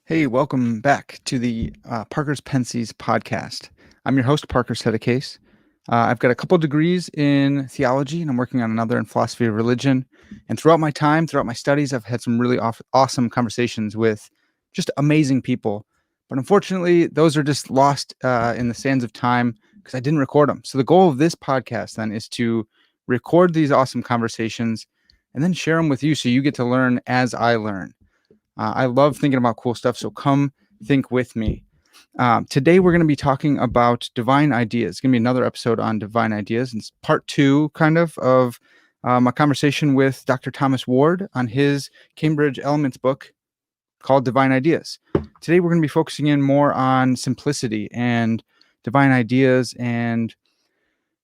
Hey, welcome back to the Parker's Pensées podcast. I'm your host, Parker Sedecase. I've got a couple degrees in theology, and I'm working on another in philosophy of religion. And throughout my studies, I've had some really awesome conversations with just amazing people. But unfortunately, those are just lost in the sands of time because I didn't record them. So the goal of this podcast then is to record these awesome conversations and then share them with you so you get to learn as I learn. I love thinking about cool stuff, so come think with me. Today, we're going to be talking about divine ideas. It's going to be another episode on divine ideas. And it's part two, kind of a conversation with Dr. Thomas Ward on his Cambridge Elements book called Divine Ideas. Today, we're going to be focusing in more on simplicity and divine ideas and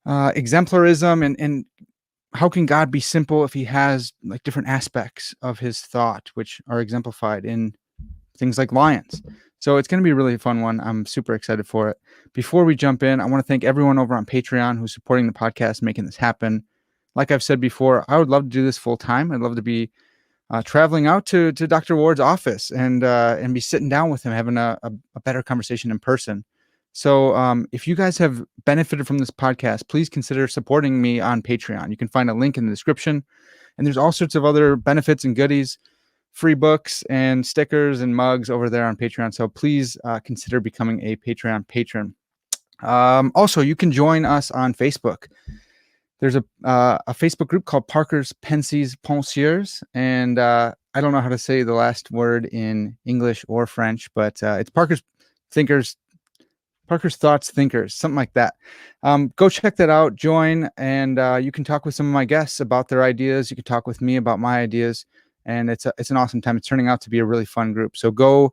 exemplarism and how can God be simple if he has like different aspects of his thought, which are exemplified in things like lions. So it's going to be a really fun one. I'm super excited for it. Before we jump in, I want to thank everyone over on Patreon who's supporting the podcast, making this happen. Like I've said before, I would love to do this full time. I'd love to be traveling out to Dr. Ward's office and be sitting down with him, having a better conversation in person. So if you guys have benefited from this podcast, please consider supporting me on Patreon. You can find a link in the description. And there's all sorts of other benefits and goodies, free books and stickers and mugs over there on Patreon. So please consider becoming a Patreon patron. Also, you can join us on Facebook. There's a Facebook group called Parker's Pensées, and I don't know how to say the last word in English or French, but it's Parker's Thoughts Thinkers, something like that. Go check that out, join, and you can talk with some of my guests about their ideas. You can talk with me about my ideas, and it's an awesome time. It's turning out to be a really fun group. So go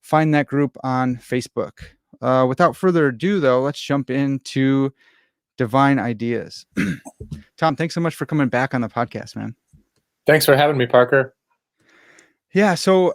find that group on Facebook. Without further ado, though, let's jump into divine ideas. Tom, thanks so much for coming back on the podcast, man. Thanks for having me, Parker. Yeah, so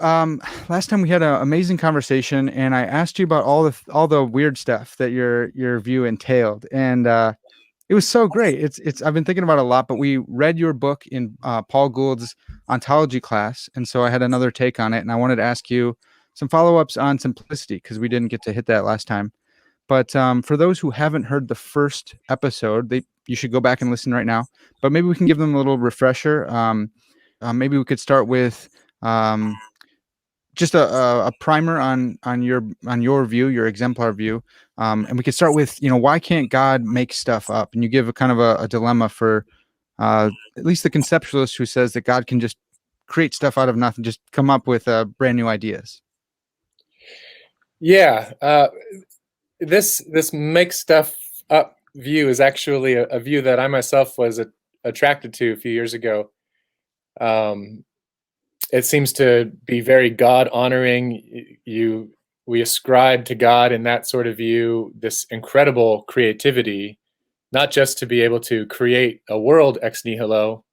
last time we had an amazing conversation, and I asked you about all the weird stuff that your view entailed, and it was so great. It's I've been thinking about it a lot, but we read your book in Paul Gould's ontology class, and so I had another take on it, and I wanted to ask you some follow-ups on simplicity because we didn't get to hit that last time. But for those who haven't heard the first episode, you should go back and listen right now. But maybe we can give them a little refresher. Maybe we could start with just a primer on your view, your exemplar view, and we could start with why can't God make stuff up? And you give a kind of a dilemma for at least the conceptualist who says that God can just create stuff out of nothing, just come up with brand new ideas. Yeah, this make stuff up view is actually a view that I myself was attracted to a few years ago. It seems to be very God honoring. We ascribe to God in that sort of view this incredible creativity, not just to be able to create a world ex nihilo,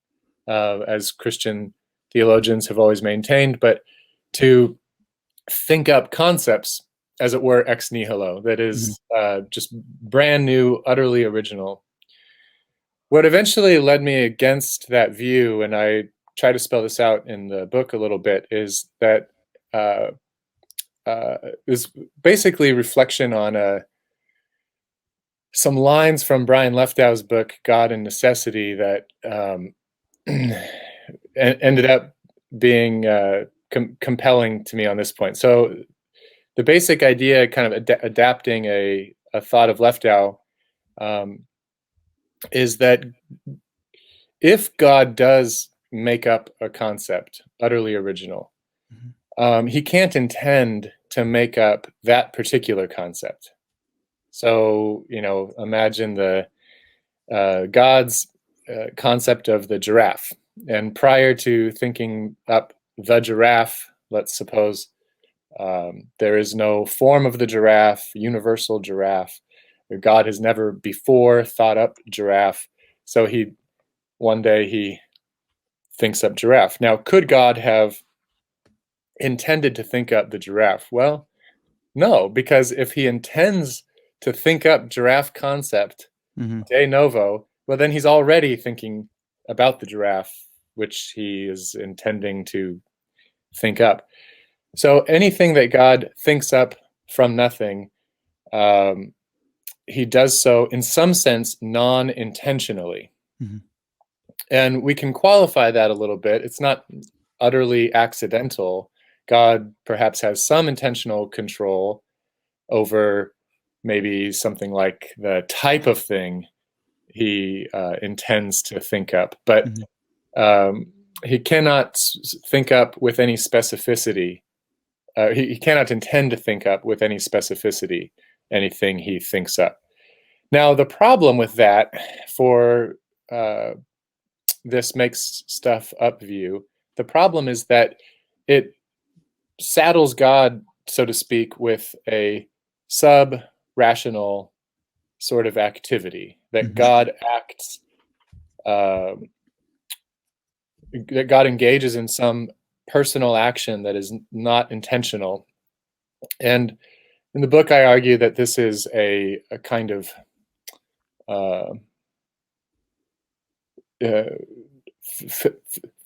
as Christian theologians have always maintained, but to think up concepts, as it were, ex nihilo, that is just brand new, utterly original. What eventually led me against that view, and I try to spell this out in the book a little bit, is that is basically reflection on some lines from Brian Leftow's book, God and Necessity, that ended up being compelling to me on this point. So the basic idea, kind of adapting a thought of Leftow, is that if God does make up a concept utterly original, he can't intend to make up that particular concept. So, imagine the God's concept of the giraffe. And prior to thinking up the giraffe, let's suppose there is no form of the giraffe, universal giraffe. God has never before thought up giraffe. So one day he thinks up giraffe. Now, could God have intended to think up the giraffe? Well, no, because if he intends to think up giraffe concept de novo, well, then he's already thinking about the giraffe, which he is intending to think up. So anything that God thinks up from nothing, he does so in some sense non-intentionally. Mm-hmm. And we can qualify that a little bit. It's not utterly accidental. God perhaps has some intentional control over maybe something like the type of thing he intends to think up, but Mm-hmm. he cannot think up with any specificity. He cannot intend to think up with any specificity anything he thinks up. Now, the problem with that for this makes stuff up view, the problem is that it saddles God, so to speak, with a sub-rational sort of activity, that Mm-hmm. God acts, that God engages in some personal action that is not intentional. And in the book, I argue that this is a kind of uh,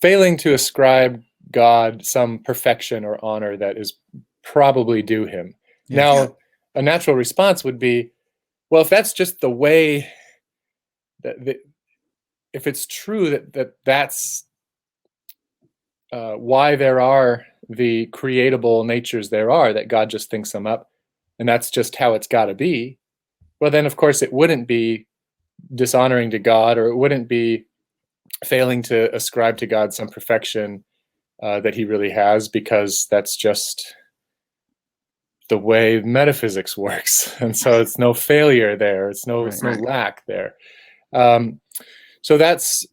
failing to ascribe God some perfection or honor that is probably due him. Yeah. Now, a natural response would be, well, if that's just the way that if it's true that's why there are the creatable natures there are, that God just thinks them up, and that's just how it's got to be, well, then of course it wouldn't be dishonoring to God, or it wouldn't be failing to ascribe to God some perfection that he really has, because that's just the way metaphysics works. And so it's no failure there. It's no lack there. So that's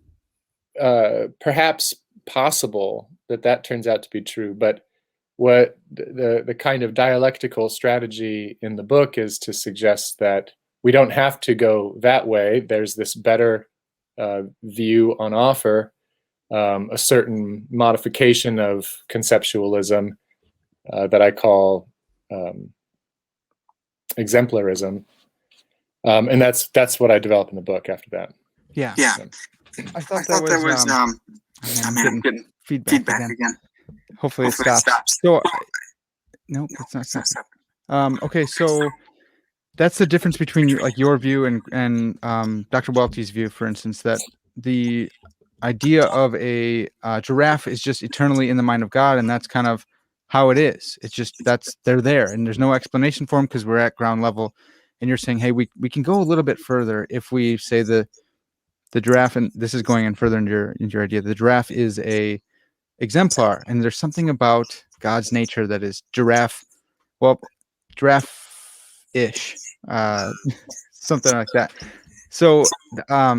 perhaps possible that turns out to be true. But what the kind of dialectical strategy in the book is to suggest that we don't have to go that way. There's this better view on offer, a certain modification of conceptualism that I call exemplarism, and that's what I develop in the book after that. Yeah. So, I thought that was I'm getting feedback again. Hopefully it stops. So nope, it's not stopping. Okay, so that's the difference between your view and Dr. Welty's view, for instance, that the idea of a giraffe is just eternally in the mind of God, and that's kind of how it is. It's just they're there, and there's no explanation for them because we're at ground level. And you're saying, hey, we can go a little bit further if we say the giraffe, and this is going in further into your idea. The giraffe is a exemplar, and there's something about God's nature that is giraffe-ish, something like that. So, oh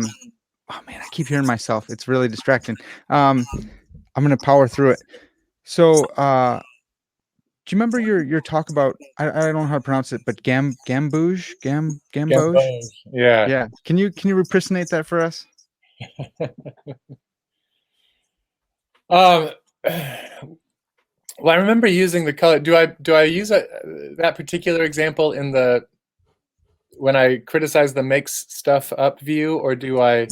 man, I keep hearing myself. It's really distracting. I'm gonna power through it. So, do you remember your talk about? I don't know how to pronounce it, but gambouge. yeah. Yeah. Can you reprisonate that for us? Um, well, I remember using the color. Do I use that particular example in the when I criticize the makes stuff up view, or do I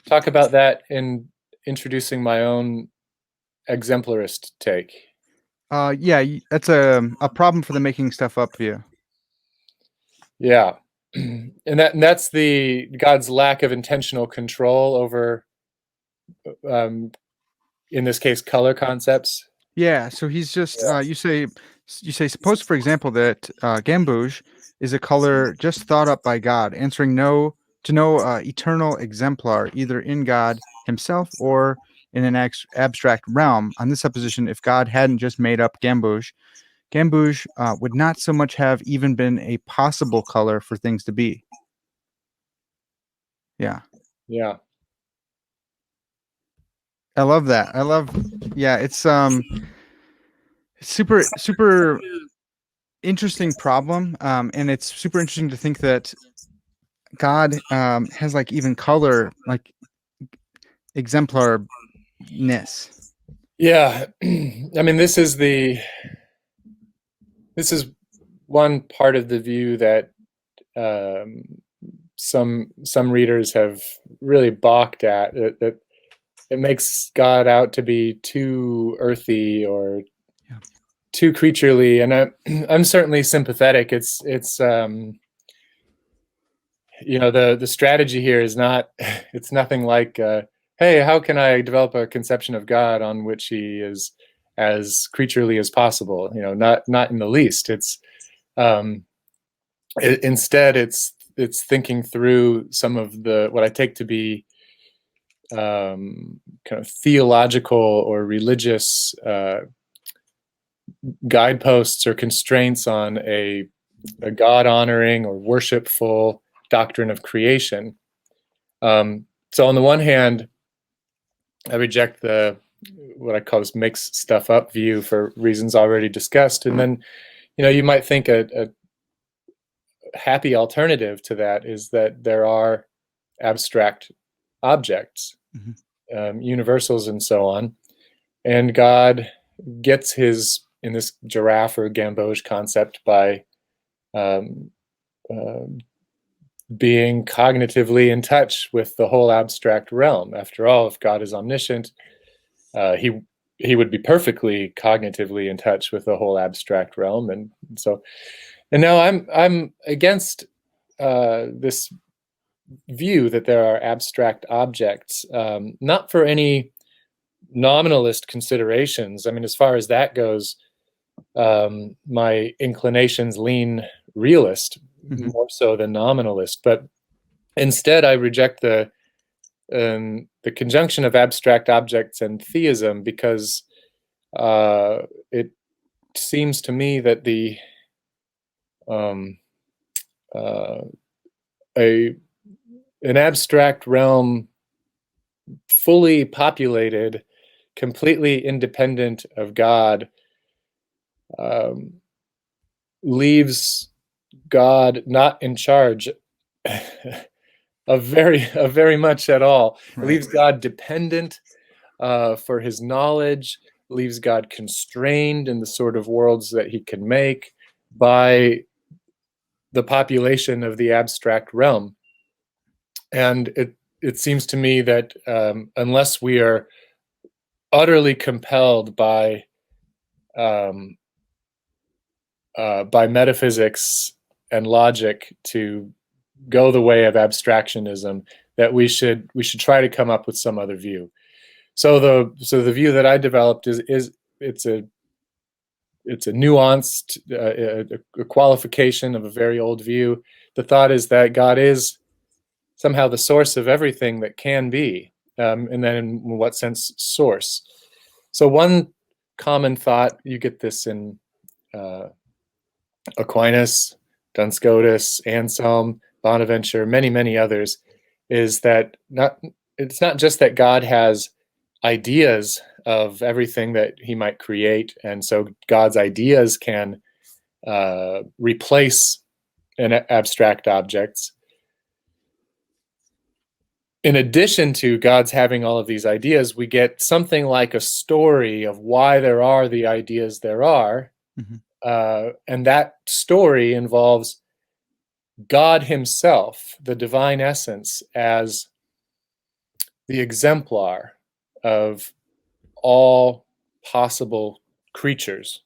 talk about that in introducing my own exemplarist take? Yeah, that's a problem for the making stuff up view. Yeah, and that's the God's lack of intentional control over, in this case, color concepts. Yeah, so he's just you say suppose for example that gambouge is a color just thought up by God, answering no to no eternal exemplar either in God himself or in an abstract realm. On this supposition, if God hadn't just made up gambouge, would not so much have even been a possible color for things to be. Yeah. Yeah. I love that. Yeah, it's super interesting problem. And it's super interesting to think that God has like even color, like exemplarness. Yeah. I mean, this is one part of the view that um, some readers have really balked at, that it makes God out to be too earthy or too creaturely, and I'm certainly sympathetic. It's you know, the strategy here is not it's nothing like hey, how can I develop a conception of God on which he is as creaturely as possible? You know, not in the least. It's instead it's thinking through some of the what I take to be kind of theological or religious guideposts or constraints on a God honoring or worshipful doctrine of creation. So on the one hand, I reject the what I call this mix stuff up view for reasons already discussed, and then you might think a happy alternative to that is that there are abstract objects, universals, and so on, and God gets his in this giraffe or Gamboge concept by being cognitively in touch with the whole abstract realm. After all, if God is omniscient, he would be perfectly cognitively in touch with the whole abstract realm, and now I'm against this view that there are abstract objects, not for any nominalist considerations. I mean, as far as that goes, my inclinations lean realist more so than nominalist, but instead I reject the conjunction of abstract objects and theism because it seems to me that an abstract realm fully populated, completely independent of God, leaves God not in charge of very much at all. Right. It leaves God dependent for his knowledge, leaves God constrained in the sort of worlds that he can make by the population of the abstract realm. And it seems to me that unless we are utterly compelled by metaphysics and logic to go the way of abstractionism, that we should try to come up with some other view. So the view that I developed is it's a nuanced a qualification of a very old view. The thought is that God is somehow the source of everything that can be, and then in what sense source. So one common thought, you get this in Aquinas, Duns Scotus, Anselm, Bonaventure, many others, is that it's not just that God has ideas of everything that he might create, and so God's ideas can replace abstract objects. In addition to God's having all of these ideas, we get something like a story of why there are the ideas there are. And that story involves God himself, the divine essence, as the exemplar of all possible creatures,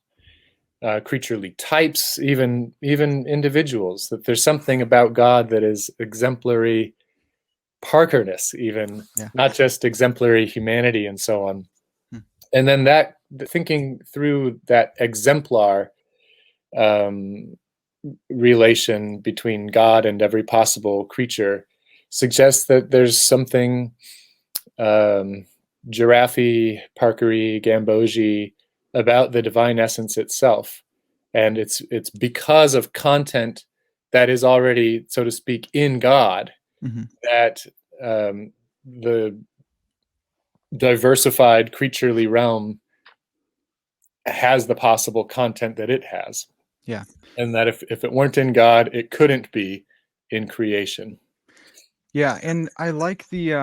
creaturely types, even individuals. That there's something about God that is exemplary Parkerness, even, not just exemplary humanity and so on. And then thinking through that exemplar relation between God and every possible creature suggests that there's something giraffe, Parkery, Gambogi about the divine essence itself. And it's because of content that is already, so to speak, in God, that the diversified creaturely realm has the possible content that it has. Yeah. And that if it weren't in God, it couldn't be in creation. Yeah, and I like the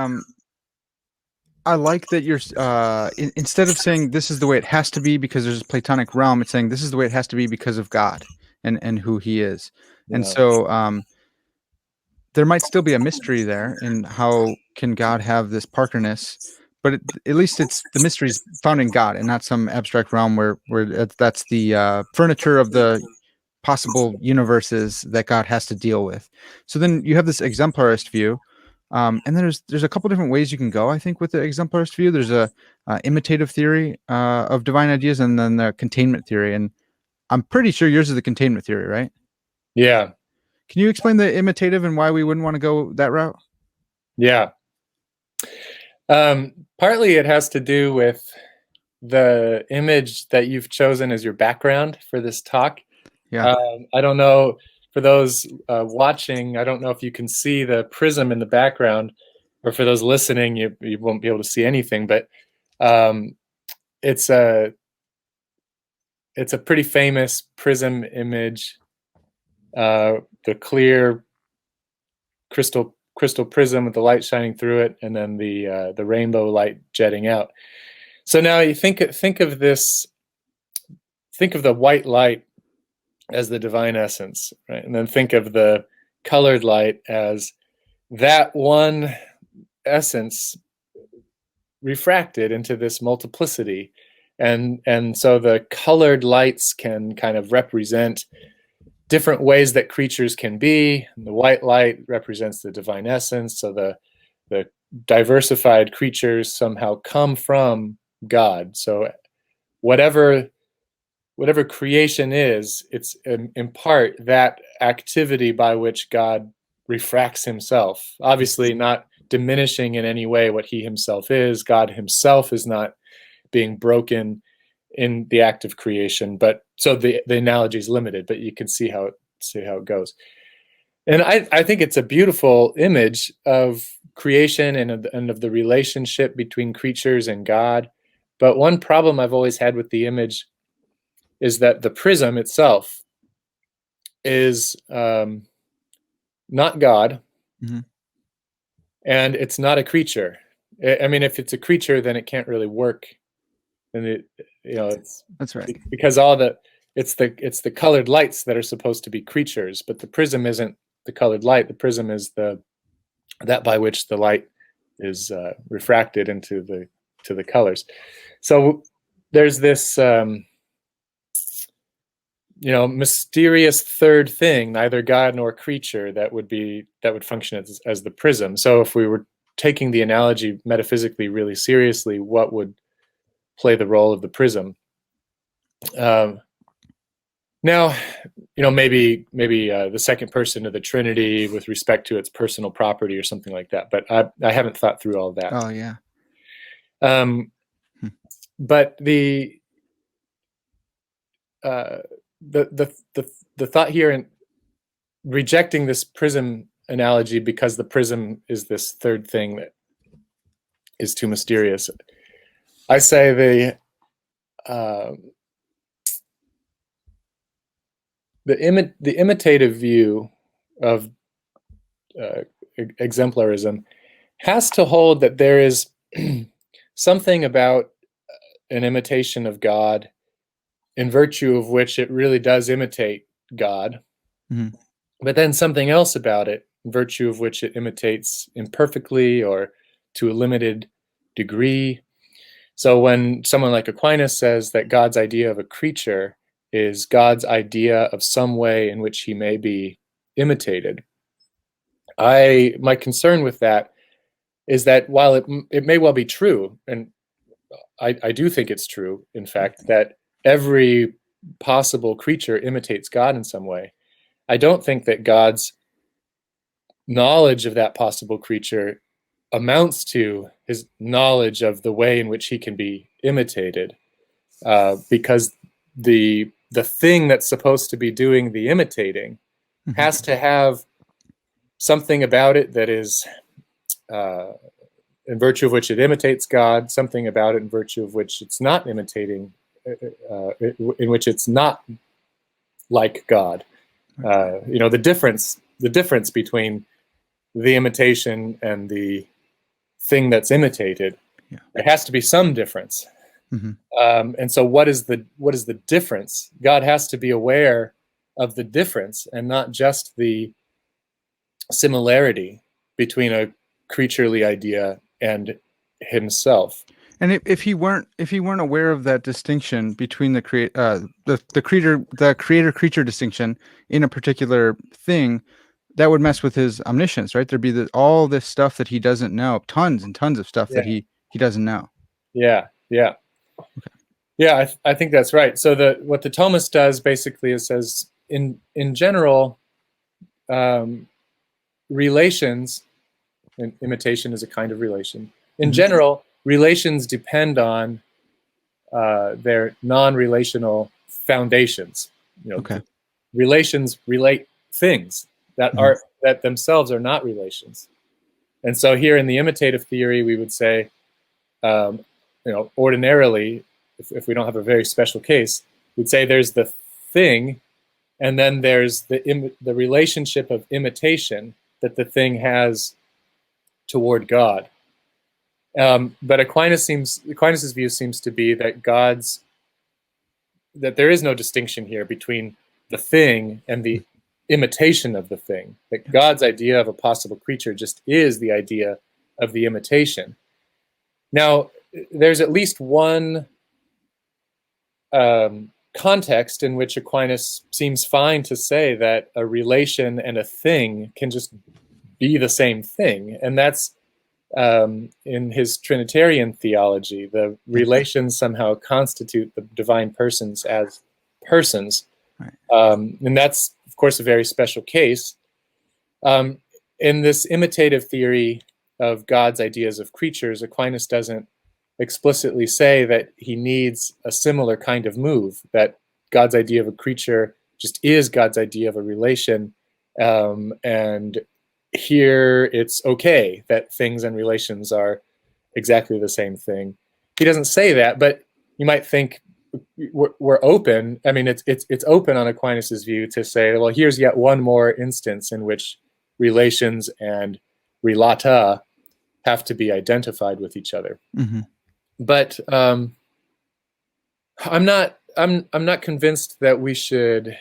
I like that you're instead of saying this is the way it has to be because there's a Platonic realm, it's saying this is the way it has to be because of God and who he is. And so there might still be a mystery there in how can God have this Parkerness, but at least it's the mystery's found in God and not some abstract realm where that's the furniture of the possible universes that God has to deal with. So then you have this exemplarist view, and then there's a couple different ways you can go. I think with the exemplarist view, there's a imitative theory of divine ideas, and then the containment theory. And I'm pretty sure yours is the containment theory, right? Yeah. Can you explain the imitative and why we wouldn't want to go that route? Yeah. Partly it has to do with the image that you've chosen as your background for this talk. Yeah. I don't know, for those watching, I don't know if you can see the prism in the background, or for those listening, you won't be able to see anything, but it's a pretty famous prism image, the clear crystal prism with the light shining through it, and then the rainbow light jetting out. So now you think of this, think of the white light as the divine essence, right? And then think of the colored light as that one essence refracted into this multiplicity. And so the colored lights can kind of represent different ways that creatures can be. And the white light represents the divine essence. So the diversified creatures somehow come from God. So whatever creation is, it's in part that activity by which God refracts himself. Obviously not diminishing in any way what he himself is. God himself is not being broken in the act of creation, but so the analogy is limited, but you can see how it goes. And I think it's a beautiful image of creation and of the relationship between creatures and God. But one problem I've always had with the image is that the prism itself is not God, Mhm. and it's not a creature. I mean, if it's a creature, then it can't really work. And it's That's right. because it's the colored lights that are supposed to be creatures, but the prism isn't the colored light. The prism is that by which the light is refracted into the colors. So there's this mysterious third thing, neither God nor creature, that would function as the prism. So if we were taking the analogy metaphysically really seriously, what would play the role of the prism? Now, maybe the second person of the Trinity with respect to its personal property or something like that. But I haven't thought through all that. Oh yeah. But the thought here in rejecting this prism analogy because the prism is this third thing that is too mysterious, I say the imitative view of exemplarism has to hold that there is something about an imitation of God in virtue of which it really does imitate God, Mhm. but then something else about it in virtue of which it imitates imperfectly or to a limited degree. So when someone like Aquinas says that God's idea of a creature is God's idea of some way in which he may be imitated, my concern with that is that while it may well be true, and I do think it's true, in fact, that every possible creature imitates God in some way, I don't think that God's knowledge of that possible creature amounts to his knowledge of the way in which he can be imitated, because the thing that's supposed to be doing the imitating has to have something about it that is in virtue of which it imitates God, something about it in virtue of which it's not imitating, in which it's not like God. The difference between the imitation and the thing that's imitated, there has to be some difference. And so what is the difference? God has to be aware of the difference and not just the similarity between a creaturely idea and himself. And if he weren't aware of that distinction between the creator creature distinction in a particular thing, that would mess with his omniscience, right? There'd be all this stuff that he doesn't know, tons and tons of stuff that he doesn't know. Yeah. Okay. Yeah, I think that's right. So what the Thomist does basically is says in general, relations, and imitation is a kind of relation. In general, relations depend on their non-relational foundations. Okay. Relations relate things that that themselves are not relations. And so here in the imitative theory, we would say, ordinarily, if we don't have a very special case, we'd say there's the thing, and then there's the relationship of imitation that the thing has toward God. But Aquinas's view seems to be that that there is no distinction here between the thing and the imitation of the thing. That God's idea of a possible creature just is the idea of the imitation. Now, there's at least one context in which Aquinas seems fine to say that a relation and a thing can just be the same thing, and that's in his Trinitarian theology. The relations somehow constitute the divine persons as persons, and that's, of course, a very special case. In this imitative theory of God's ideas of creatures, Aquinas doesn't explicitly say that he needs a similar kind of move, that God's idea of a creature just is God's idea of a relation, and here it's okay that things and relations are exactly the same thing. He doesn't say that, but you might think we're open. I mean, it's open on Aquinas's view to say, well, here's yet one more instance in which relations and relata have to be identified with each other. But I'm not convinced that we should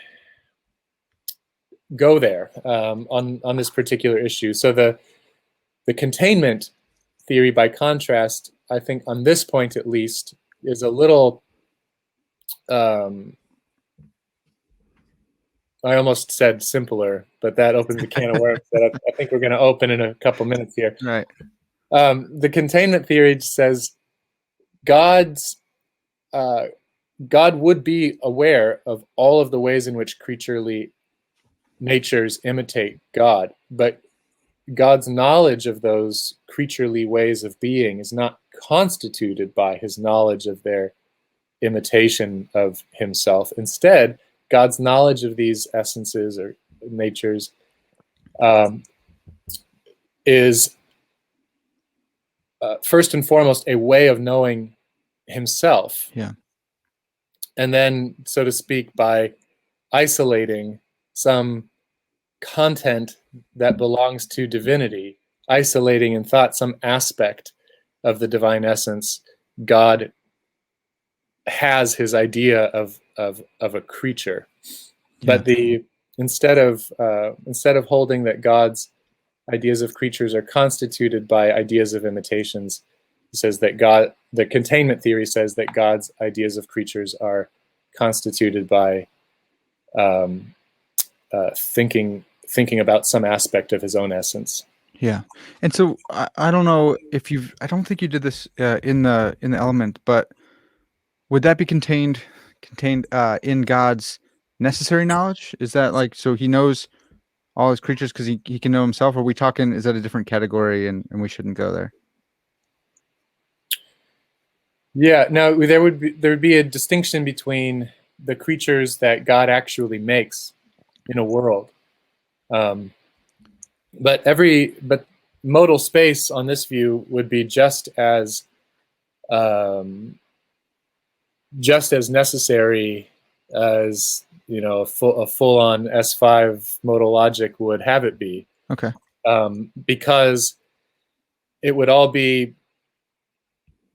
go there on this particular issue. So the containment theory, by contrast, I think on this point at least, is a little, I almost said simpler, but that opens a can of worms that I think we're going to open in a couple minutes here. Right. The containment theory says God would be aware of all of the ways in which creaturely natures imitate God, but God's knowledge of those creaturely ways of being is not constituted by his knowledge of their imitation of himself. Instead, God's knowledge of these essences or natures is first and foremost a way of knowing himself. Yeah. And then, so to speak, by isolating some content that belongs to divinity, isolating in thought some aspect of the divine essence, God has his idea of a creature. Yeah. But instead of holding that God's ideas of creatures are constituted by ideas of imitations, it says that the containment theory says that God's ideas of creatures are constituted by thinking about some aspect of his own essence. Yeah. And so I don't know if I don't think you did this in the element, but would that be contained in God's necessary knowledge? Is that like, so he knows all his creatures because he can know himself? Or are we talking, is that a different category and we shouldn't go there? Yeah, no, there would be a distinction between the creatures that God actually makes in a world. But modal space on this view would be just as necessary as a full-on S5 modal logic would have it be. Okay. Because it would all be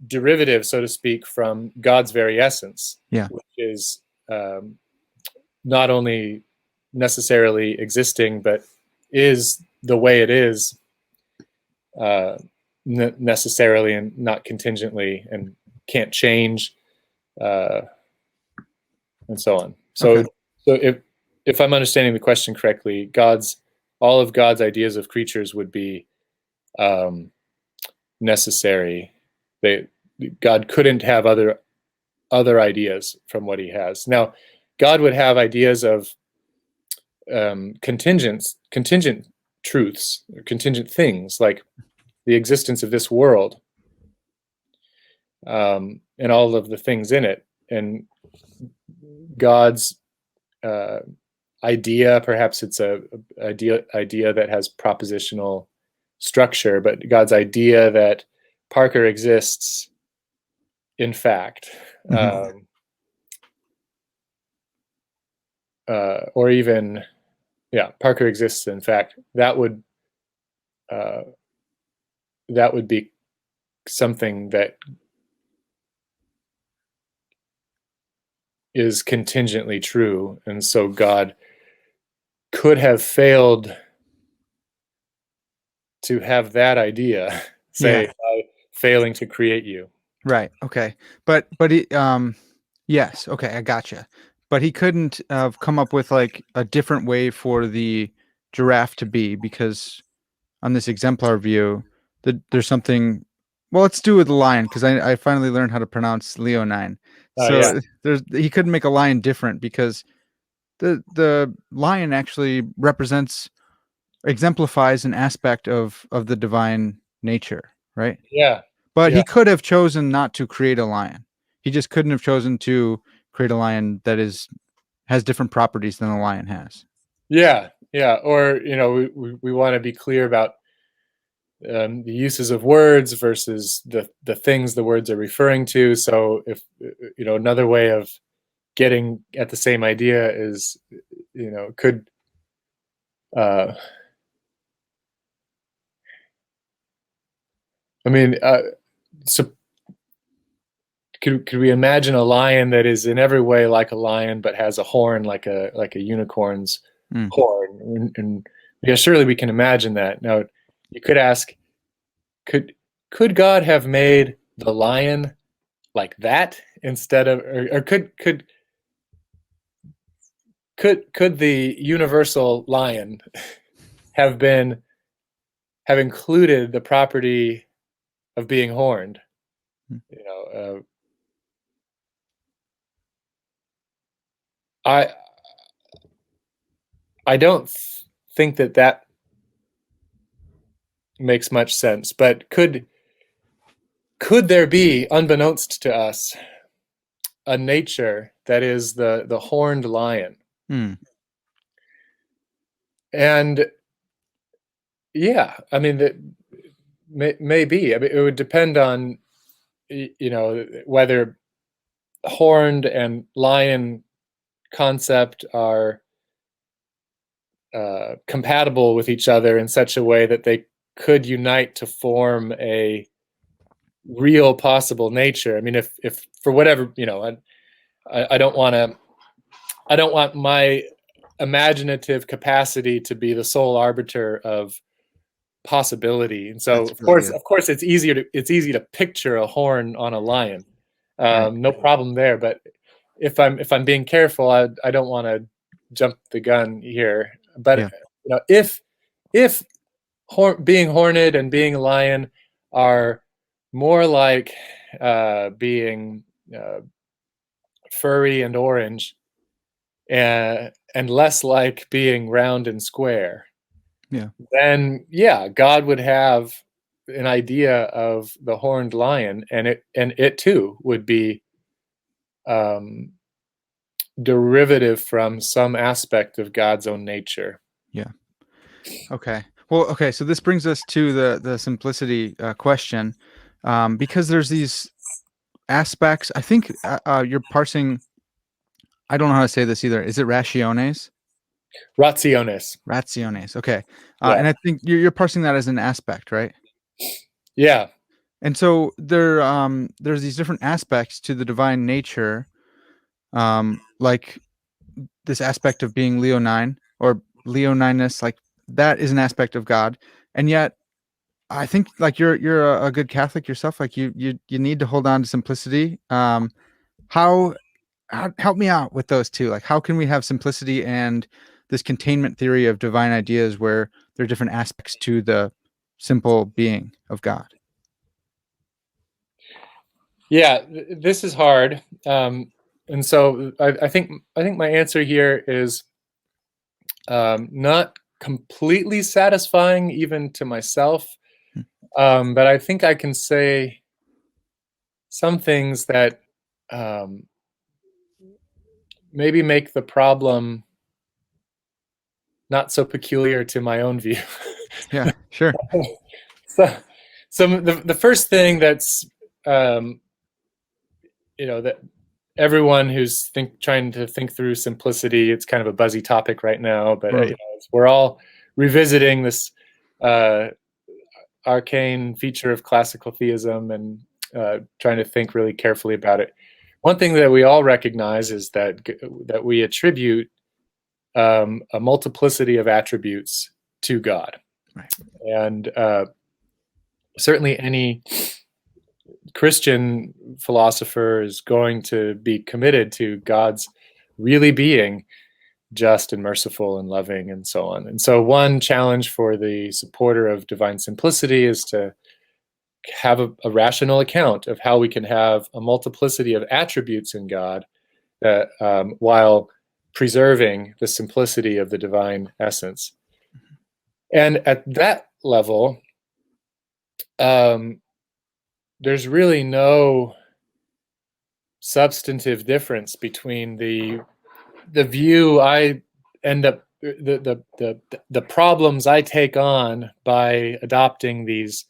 derivative, so to speak, from God's very essence. Yeah. Which is not only necessarily existing, but is the way it is necessarily and not contingently, and can't change, and so on. So, Okay. if I'm understanding the question correctly, all of God's ideas of creatures would be necessary. God couldn't have other ideas from what he has. Now, God would have ideas of contingent truths, or contingent things, like the existence of this world, and all of the things in it, and God's idea. Perhaps it's a idea that has propositional structure, but God's idea that Parker exists, in fact, Mhm. or even, yeah, Parker exists, in fact. Uh, that would be something that is contingently true, and so God could have failed to have that idea, Yeah. say, by failing to create you. Right. Okay. But he yes, okay, I gotcha. But he couldn't have come up with like a different way for the giraffe to be, because on this exemplar view, there's something. Well, let's do with the lion, because I finally learned how to pronounce leonine. Yeah, So he couldn't make a lion different, because the lion actually exemplifies an aspect of the divine nature, right? yeah, But yeah, he could have chosen not to create a lion. He just couldn't have chosen to create a lion that has different properties than a lion has. yeah, yeah. Or, we want to be clear about the uses of words versus the things the words are referring to. So, if another way of getting at the same idea is, could uh, I mean, so could we imagine a lion that is in every way like a lion, but has a horn like a unicorn's Mm. horn? And yeah, surely we can imagine that. Now, you could ask, could could God have made the lion like that instead of, or could the universal lion have been have included the property of being horned? Mm. You know, I I don't think that makes much sense. But could there be, unbeknownst to us, a nature that is the horned lion? Mm. And yeah, I mean, that may be. I mean, it would depend on, whether horned and lion concept are compatible with each other in such a way that they could unite to form a real possible nature. I mean, if for whatever, I don't want to, I don't want my imaginative capacity to be the sole arbiter of possibility. And so, That's of really course, good. it's easy to picture a horn on a lion. Right. No problem there. But if I'm being careful, I don't want to jump the gun here. But Yeah. if being horned and being a lion are more like being furry and orange, and less like being round and square, Yeah. then yeah, God would have an idea of the horned lion, and it too would be um, derivative from some aspect of God's own nature. Yeah. Okay. Well, okay. So this brings us to the simplicity question, because there's these aspects. I think you're parsing. I don't know how to say this either. Is it rationes? Rationes. Rationes. Okay. Yeah. And I think you're parsing that as an aspect, right? Yeah. And so there's these different aspects to the divine nature, like this aspect of being leonine or leonineness, like that is an aspect of God, and yet I think like you're a good Catholic yourself. Like you need to hold on to simplicity. How help me out with those two. Like how can we have simplicity and this containment theory of divine ideas where there are different aspects to the simple being of God? Yeah, this is hard, and so I think my answer here is not completely satisfying even to myself, but I think I can say some things that um, maybe make the problem not so peculiar to my own view. Yeah, sure. so, the first thing that's that everyone who's trying to think through simplicity, it's kind of a buzzy topic right now, but Right. we're all revisiting this uh, arcane feature of classical theism and trying to think really carefully about it. One thing that we all recognize is that we attribute a multiplicity of attributes to God, Right. and certainly any Christian philosopher is going to be committed to God's really being just and merciful and loving and so on. And so one challenge for the supporter of divine simplicity is to have a rational account of how we can have a multiplicity of attributes in God that, while preserving the simplicity of the divine essence. And at that level, there's really no substantive difference between the view I end up the problems I take on by adopting these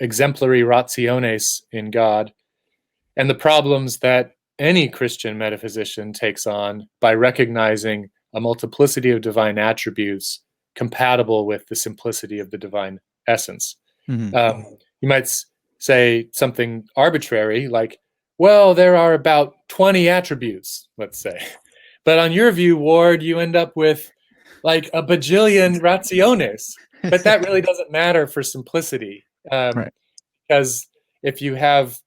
exemplary rationes in God, and the problems that any Christian metaphysician takes on by recognizing a multiplicity of divine attributes compatible with the simplicity of the divine essence. Mm-hmm. You might say something arbitrary like, well, there are about 20 attributes, let's say. But on your view, Ward, you end up with like a bajillion rationes. But that really doesn't matter for simplicity. Right. Because if you have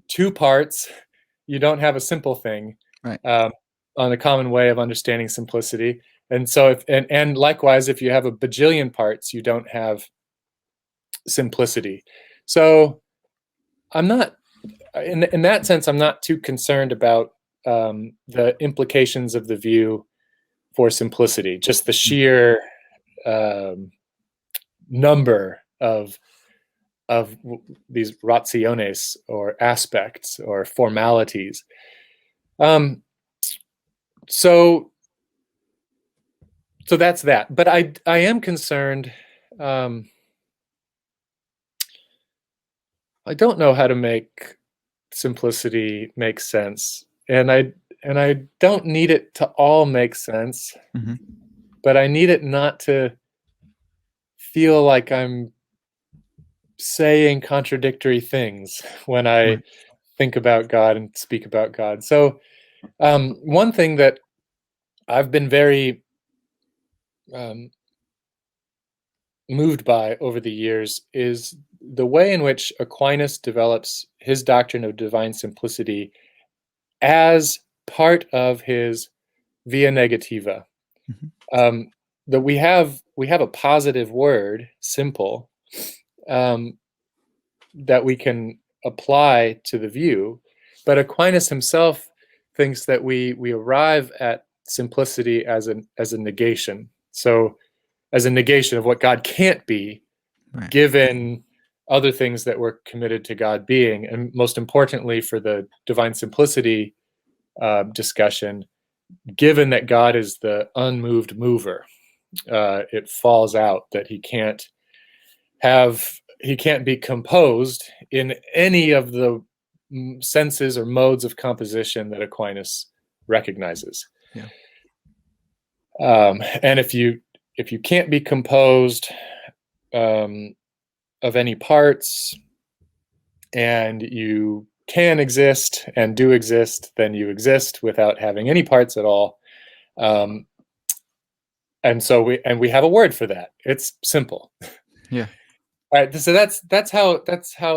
two parts, you don't have a simple thing, Right. on a common way of understanding simplicity. And so, and likewise, if you have a bajillion parts, you don't have simplicity. So I'm not, in that sense, I'm not too concerned about the implications of the view for simplicity, just the sheer number of these rationes or aspects or formalities. So that's that. But I am concerned. I don't know how to make simplicity make sense, and I don't need it to all make sense, Mm-hmm. but I need it not to feel like I'm saying contradictory things when I Right. think about God and speak about God. So one thing that I've been very moved by over the years is the way in which Aquinas develops his doctrine of divine simplicity as part of his via negativa. Mm-hmm. That we have a positive word, simple, that we can apply to the view, but Aquinas himself thinks that we arrive at simplicity as a negation. So as a negation of what God can't be, Right. given other things that we're committed to God being. And most importantly, for the divine simplicity discussion, given that God is the unmoved mover, it falls out that he can't be composed in any of the senses or modes of composition that Aquinas recognizes. Yeah. And if you can't be composed of any parts, and you can exist and do exist, then you exist without having any parts at all. And so we have a word for that. It's simple. Yeah. All right, so that's how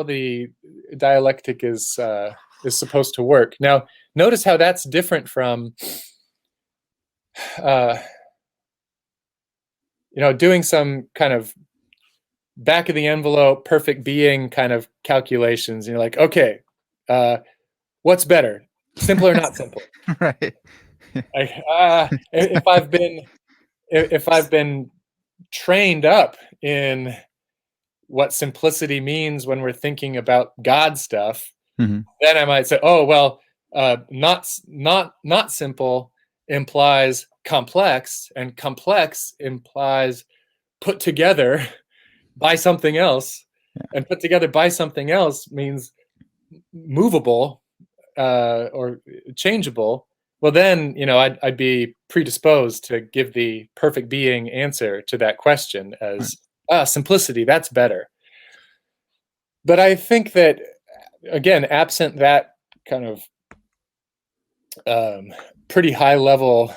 the dialectic is supposed to work. Now, notice how that's different from uh, doing some kind of back of the envelope perfect being kind of calculations. You're like, okay, what's better, simple or not simple? Right. If I've been trained up in what simplicity means when we're thinking about God stuff, Mm-hmm. then I might say, oh well, not simple implies complex, and complex implies put together by something else, and put together by something else means movable or changeable. Well, then I'd be predisposed to give the perfect being answer to that question as simplicity. That's better. But I think that, again, absent that kind of pretty high level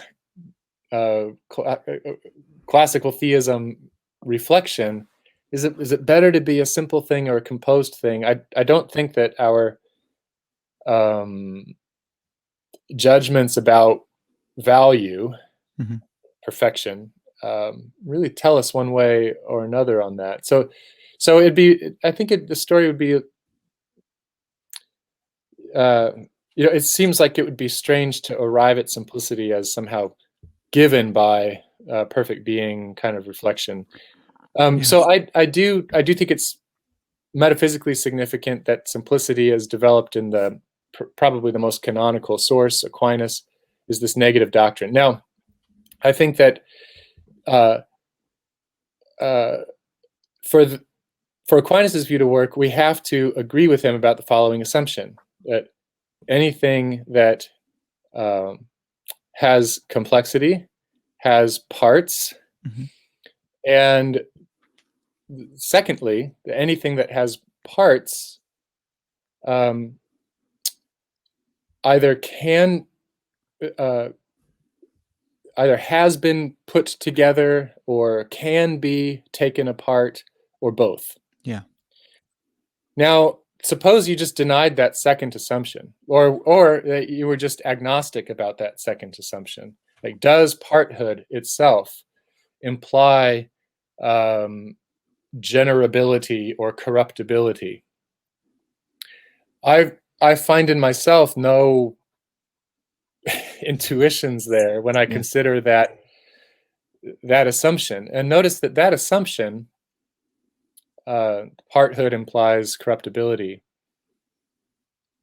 classical theism reflection, is it better to be a simple thing or a composed thing? I don't think that our judgments about value, Mm-hmm. perfection, really tell us one way or another on that. So it'd be, I think the story would be, it seems like it would be strange to arrive at simplicity as somehow given by perfect being kind of reflection. So I do think it's metaphysically significant that simplicity is developed in the probably the most canonical source, Aquinas, is this negative doctrine. Now, I think that for Aquinas' view to work, we have to agree with him about the following assumption: that anything that has complexity has parts, Mm-hmm. and secondly, anything that has parts either has been put together or can be taken apart, or both. Yeah. Now, suppose you just denied that second assumption, or you were just agnostic about that second assumption. Like, does parthood itself imply generability or corruptibility? I find in myself no intuitions there when I consider that assumption. And notice that assumption, parthood implies corruptibility,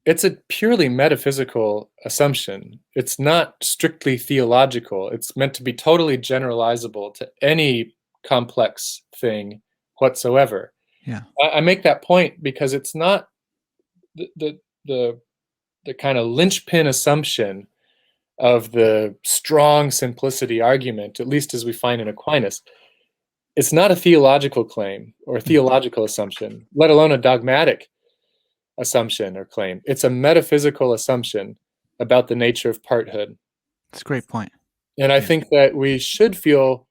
it's a purely metaphysical assumption. It's not strictly theological. It's meant to be totally generalizable to any complex thing whatsoever. Yeah. I make that point because it's not the kind of linchpin assumption of the strong simplicity argument, at least as we find in Aquinas. It's not a theological claim or a theological assumption, let alone a dogmatic assumption or claim. It's a metaphysical assumption about the nature of parthood. That's a great point. And I think that we should feel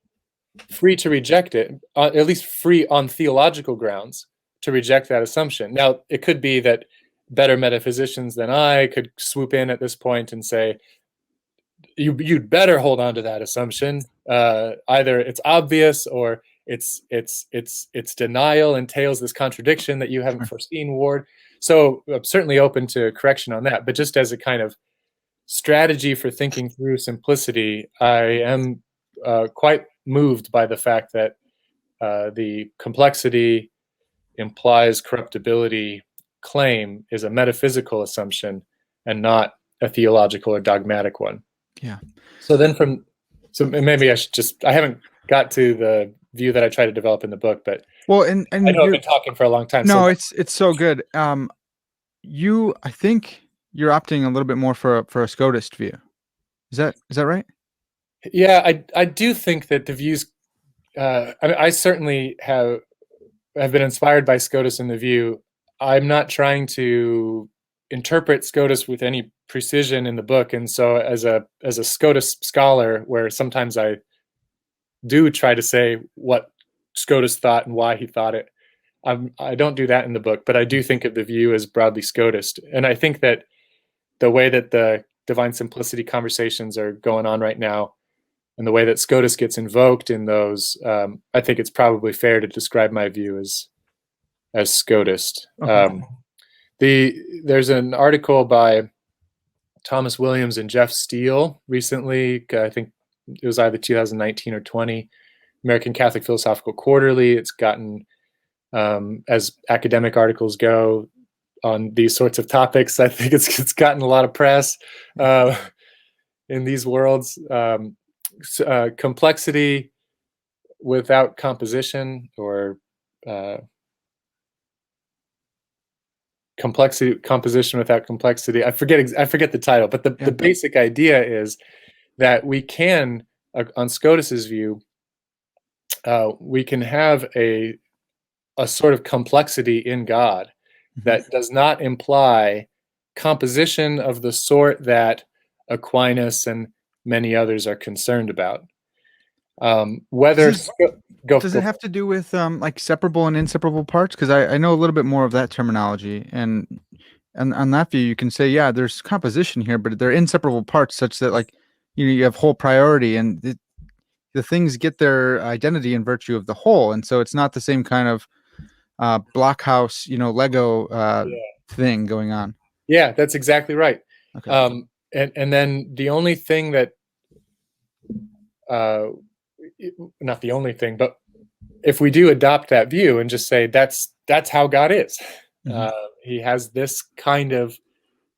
free to reject it, at least free on theological grounds to reject that assumption. Now, it could be that better metaphysicians than I could swoop in at this point and say, you'd better hold on to that assumption. Either it's obvious or its denial entails this contradiction that you haven't foreseen, Ward. So I'm certainly open to correction on that. But just as a kind of strategy for thinking through simplicity, I am quite moved by the fact that the complexity implies corruptibility claim is a metaphysical assumption and not a theological or dogmatic one. Yeah. So maybe I haven't got to the view that I try to develop in the book, but and I know I've been talking for a long time. No, it's so good. I think you're opting a little bit more for a Scotist view. Is that right? Yeah, I do think that the views. I certainly have been inspired by Scotus in the view. I'm not trying to interpret Scotus with any precision in the book, and so as a Scotus scholar, where sometimes I do try to say what Scotus thought and why he thought it, I don't do that in the book, but I do think of the view as broadly Scotist. And I think that the way that the divine simplicity conversations are going on right now, and the way that Scotus gets invoked in those, I think it's probably fair to describe my view as Scotist. Okay. There's an article by Thomas Williams and Jeff Steele recently. I think it was either 2019 or 20. American Catholic Philosophical Quarterly. It's gotten, as academic articles go on these sorts of topics, I think it's gotten a lot of press in these worlds. Complexity without composition, or composition without complexity. I forget the title, but the basic idea is that we can, on Scotus's view, we can have a sort of complexity in God that does not imply composition of the sort that Aquinas and many others are concerned about. Does it have to do with like separable and inseparable parts? Because I know a little bit more of that terminology, and on that view, you can say, yeah, there's composition here, but they're inseparable parts, such that, like, you have whole priority, and the things get their identity and virtue of the whole, and so it's not the same kind of blockhouse, Lego thing going on. Yeah, that's exactly right. Okay. And then the only thing that, not the only thing, but if we do adopt that view and just say that's how God is, he has this kind of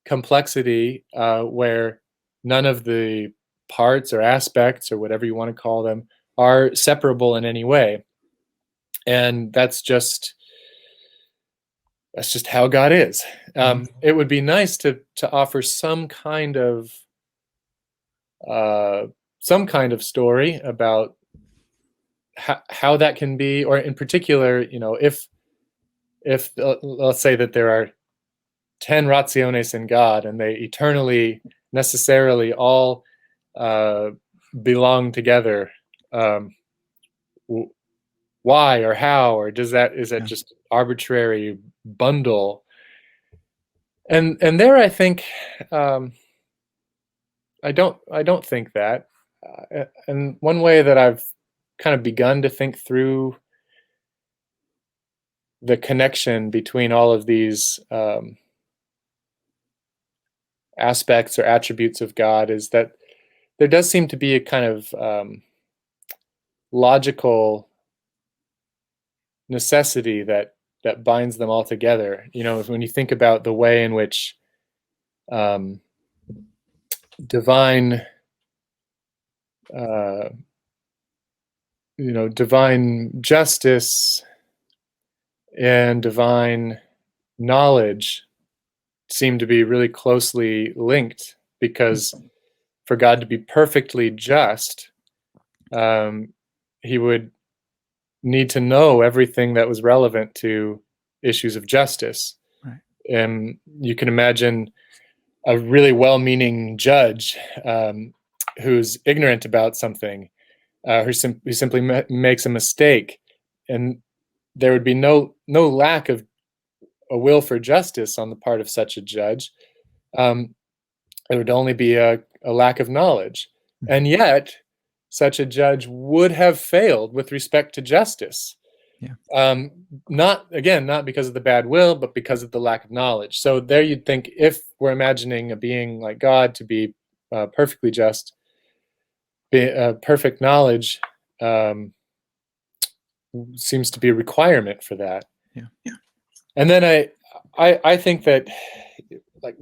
complexity where none of the parts or aspects or whatever you want to call them are separable in any way, and that's just how God is. It would be nice to offer some kind of story about how that can be, or in particular, if let's say that there are 10 rationes in God, and they eternally, necessarily all belong together. Why or how, or is that just arbitrary bundle? And there, I think, I don't think that. And one way that I've kind of begun to think through the connection between all of these aspects or attributes of God is that there does seem to be a kind of logical necessity that binds them all together. When you think about the way in which divine justice and divine knowledge seem to be really closely linked, because for God to be perfectly just, he would need to know everything that was relevant to issues of justice. Right. And you can imagine a really well-meaning judge who's ignorant about something, who simply makes a mistake, and there would be no lack of a will for justice on the part of such a judge. It would only be a lack of knowledge, and yet such a judge would have failed with respect to justice. Yeah. Not because of the bad will, but because of the lack of knowledge. So there you'd think, if we're imagining a being like God to be perfectly just, perfect knowledge seems to be a requirement for that. Yeah. And then I think that, like,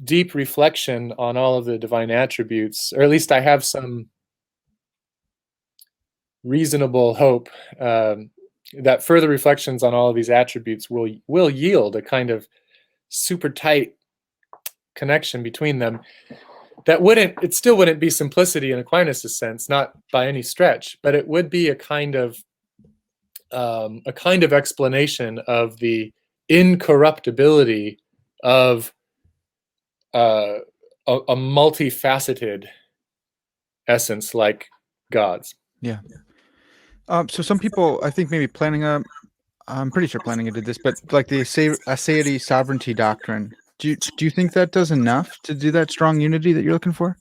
deep reflection on all of the divine attributes, or at least I have some reasonable hope that further reflections on all of these attributes will yield a kind of super tight connection between them. It still wouldn't be simplicity in Aquinas' sense, not by any stretch, but it would be a kind of explanation of the incorruptibility of a multifaceted essence like God's. Yeah. So some people, I think, maybe planning I'm pretty sure Plantinga did this, but like the aseity sovereignty doctrine, do you think that does enough to do that strong unity that you're looking for?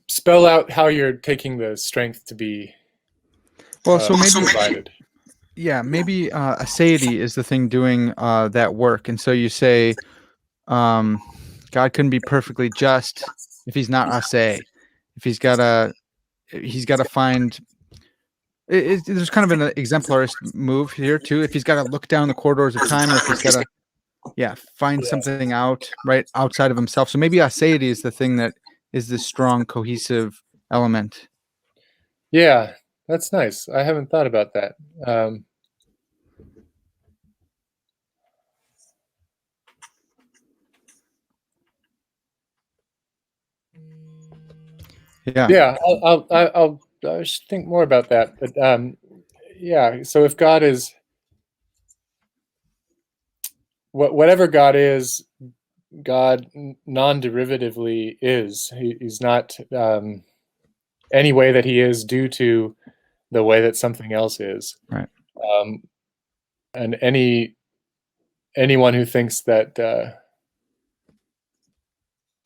Spell out how you're taking the strength to be Well, so maybe provided. yeah, maybe aseity is the thing doing that work, and so you say um, God couldn't be perfectly just if he's not ase. If he's got to find. There's kind of an exemplarist move here too. If he's got to look down the corridors of time, or if he's got to find something out right outside of himself. So maybe aseity is the thing that is this strong cohesive element. Yeah, that's nice. I haven't thought about that. Yeah. Yeah, I should think more about that. But yeah, so if God is whatever God is, God non-derivatively is. He's not any way that he is due to the way that something else is. Right. And anyone who thinks that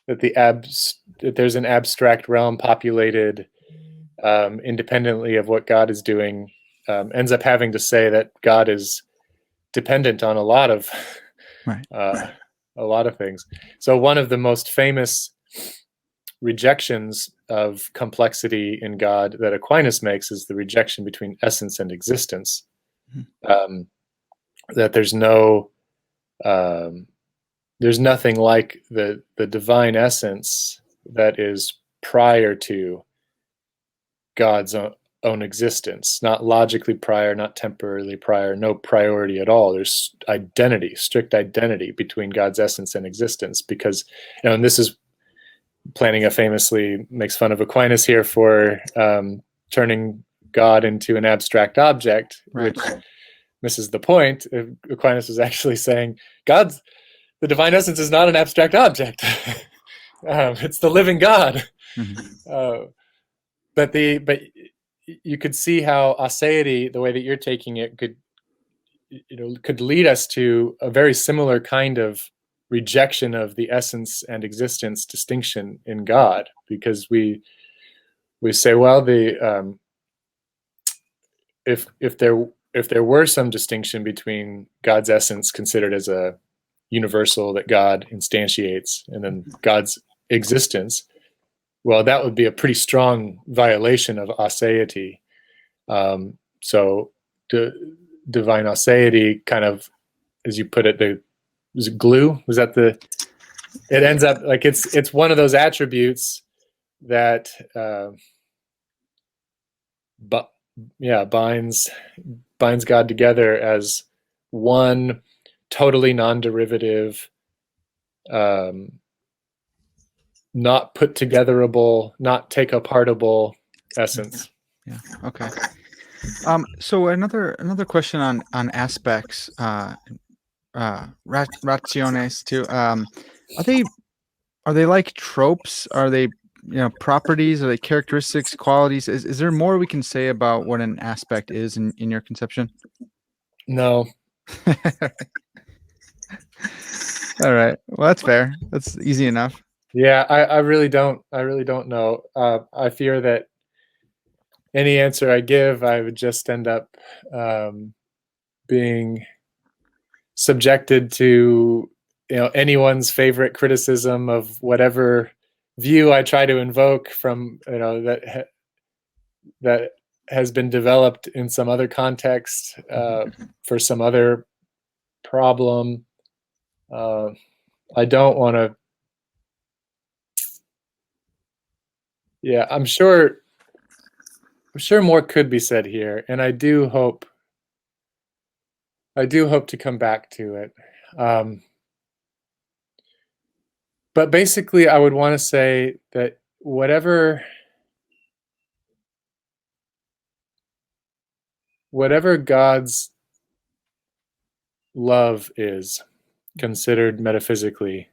that there's an abstract realm populated independently of what God is doing ends up having to say that God is dependent on a lot of Right. a lot of things. So one of the most famous rejections of complexity in God that Aquinas makes is the rejection between essence and existence. That there's nothing like the divine essence that is prior to God's own existence, not logically prior, not temporarily prior, no priority at all. There's identity, strict identity between God's essence and existence, because, and this is Plantinga famously makes fun of Aquinas here for turning God into an abstract object, Right. which misses the point. Aquinas was actually saying the divine essence is not an abstract object. It's the living God. Mm-hmm. But you could see how aseity, the way that you're taking it, could lead us to a very similar kind of rejection of the essence and existence distinction in God, because we say, well, if there were some distinction between God's essence considered as a universal that God instantiates and then God's existence, well, that would be a pretty strong violation of aseity. So divine aseity, kind of, as you put it, was it glue? Was that it ends up like it's one of those attributes that binds God together as one totally non-derivative, not put togetherable, not take apartable essence. Yeah. Okay. So another question on aspects, rationes too. Are they like tropes? Are they properties? Are they characteristics, qualities? Is there more we can say about what an aspect is in your conception? No. All right. Well, that's fair. That's easy enough. Yeah, I really don't know. I fear that any answer I give, I would just end up being subjected to anyone's favorite criticism of whatever view I try to invoke from that has been developed in some other context for some other problem. I don't want to. Yeah, I'm sure more could be said here, and I do hope to come back to it. But basically, I would want to say that whatever God's love is considered metaphysically,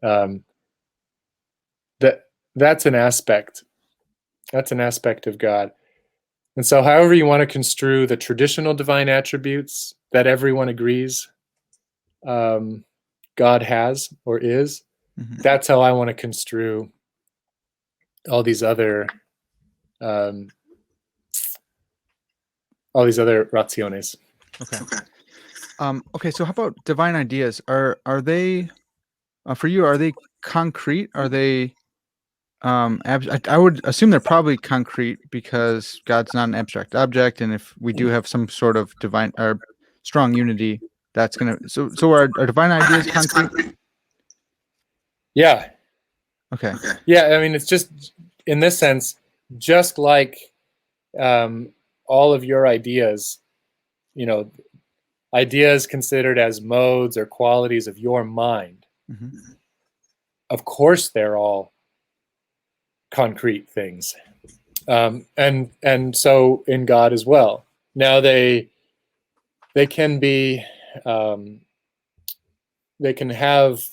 that that's an aspect. That's an aspect of God. And so however you want to construe the traditional divine attributes that everyone agrees God has or is, that's how I want to construe all these other rationes. Okay. So how about divine ideas? Are they for you? Are they concrete? Are they I would assume they're probably concrete because God's not an abstract object, and if we do have some sort of divine or strong unity, that's gonna. So are divine ideas concrete? Yeah. Okay. Yeah. I mean, it's just in this sense, just like all of your ideas, ideas considered as modes or qualities of your mind. Of course, they're all concrete things, and so in God as well. Now they can be they can have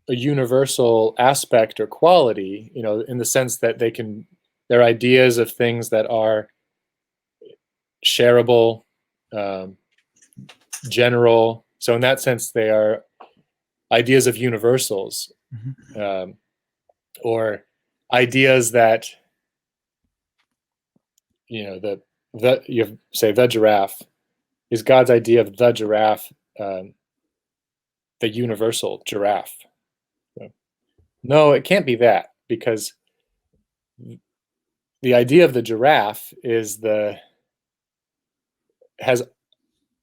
a universal aspect or quality, in the sense that they're ideas of things that are shareable, general. So in that sense, they are ideas of universals, or ideas that you say the giraffe is God's idea of the giraffe, the universal giraffe. No, it can't be that, because the idea of the giraffe has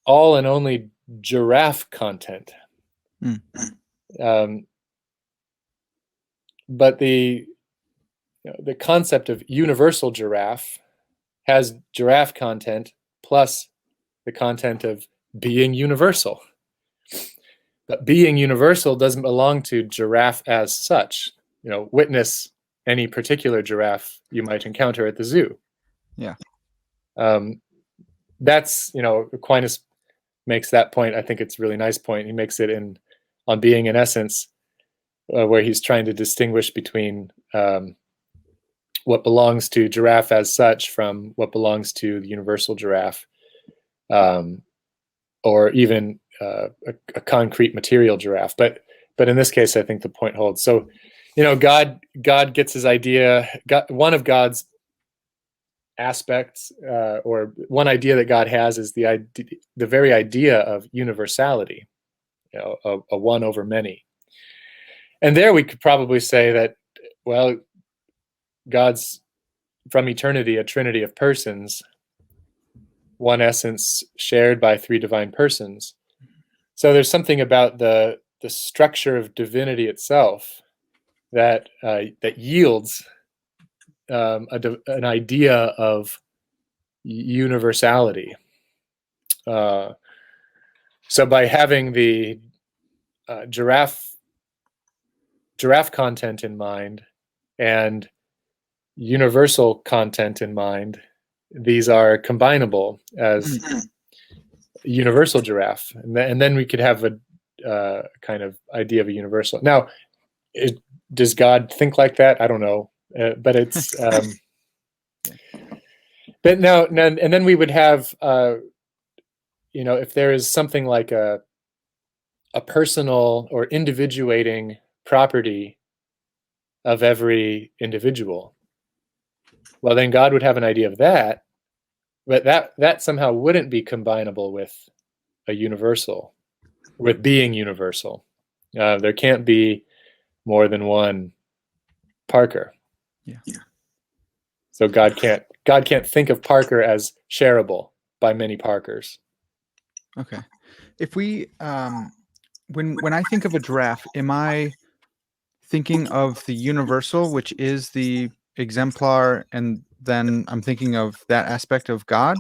all and only giraffe content. But the concept of universal giraffe has giraffe content plus the content of being universal. But being universal doesn't belong to giraffe as such. Witness any particular giraffe you might encounter at the zoo. Yeah. That's, Aquinas makes that point. I think it's a really nice point. He makes it on Being in Essence, where he's trying to distinguish between what belongs to giraffe as such from what belongs to the universal giraffe, or even a concrete material giraffe. But in this case, I think the point holds. So, God gets his idea. One of God's aspects, or one idea that God has, is the very idea of universality, a one over many. And there we could probably say that, well, God's from eternity a trinity of persons, one essence shared by three divine persons. So there's something about the structure of divinity itself that yields an idea of universality. So by having the giraffe content in mind and universal content in mind, these are combinable as universal giraffe, and then we could have a kind of idea of a universal. Now, does God think like that? I don't know, but it's but now and then we would have if there is something like a personal or individuating property of every individual, well, then God would have an idea of that, but that somehow wouldn't be combinable with a universal, with being universal. There can't be more than one Parker. Yeah. So God can't think of Parker as shareable by many Parkers. Okay. If we when I think of a giraffe, am I thinking of the universal, which is the exemplar, and then I'm thinking of that aspect of God,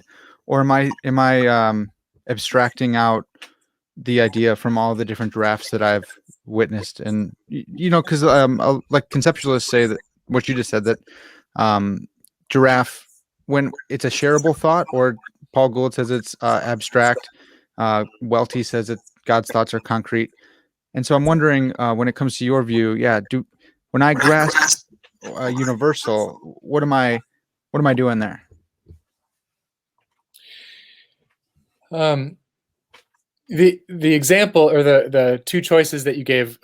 or am I abstracting out the idea from all the different giraffes that I've witnessed? And because like conceptualists say that what you just said, that giraffe, when it's a shareable thought, or Paul Gould says it's abstract, Welty says that God's thoughts are concrete. And so I'm wondering, when it comes to your view, when I grasp a universal, what am I doing there? The example, or the two choices that you gave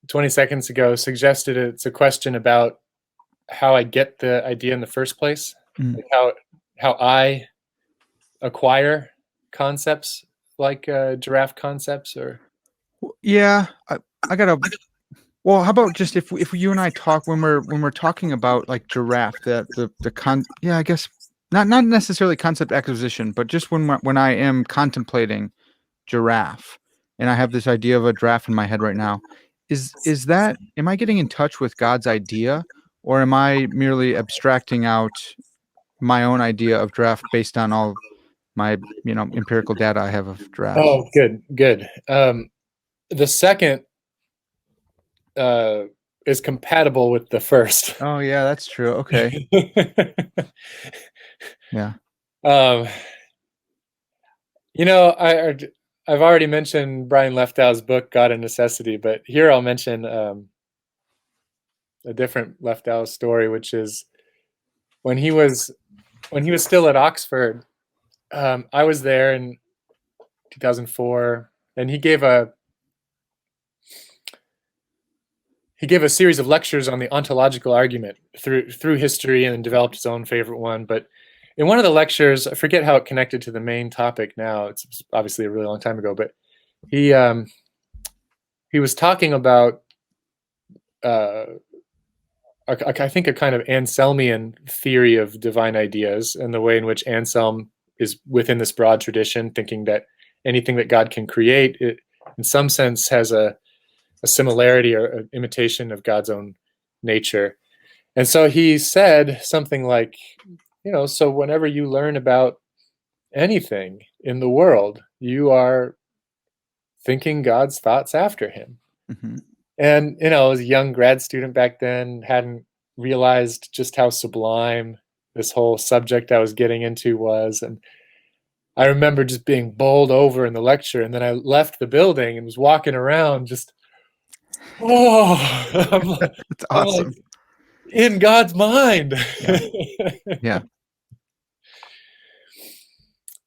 20 seconds ago, suggested it's a question about how I get the idea in the first place, like how I acquire concepts like giraffe concepts, or Yeah, I gotta. Well, how about just if you and I talk when we're talking about like giraffe, yeah, I guess not necessarily concept acquisition, but just when I am contemplating giraffe, and I have this idea of a giraffe in my head right now, is that, am I getting in touch with God's idea, or am I merely abstracting out my own idea of giraffe based on all my empirical data I have of giraffes? oh, good. The second is compatible with the first. Oh yeah, that's true. Okay. Yeah. um, I've already mentioned Brian Leftow's book God and Necessity, but here I'll mention a different Leftow story, which is when he was still at Oxford. I was there in 2004, and he gave a series of lectures on the ontological argument through history, and developed his own favorite one. But in one of the lectures, I forget how it connected to the main topic now. It's obviously a really long time ago, but he was talking about I think a kind of Anselmian theory of divine ideas, and the way in which Anselm is within this broad tradition, thinking that anything that God can create, it, in some sense, has a similarity or an imitation of God's own nature. And so he said something like, so whenever you learn about anything in the world, you are thinking God's thoughts after him. Mm-hmm. And, I was a young grad student back then, hadn't realized just how sublime this whole subject I was getting into was. And I remember just being bowled over in the lecture. And then I left the building and was walking around just, That's I'm like awesome. in God's mind. Yeah.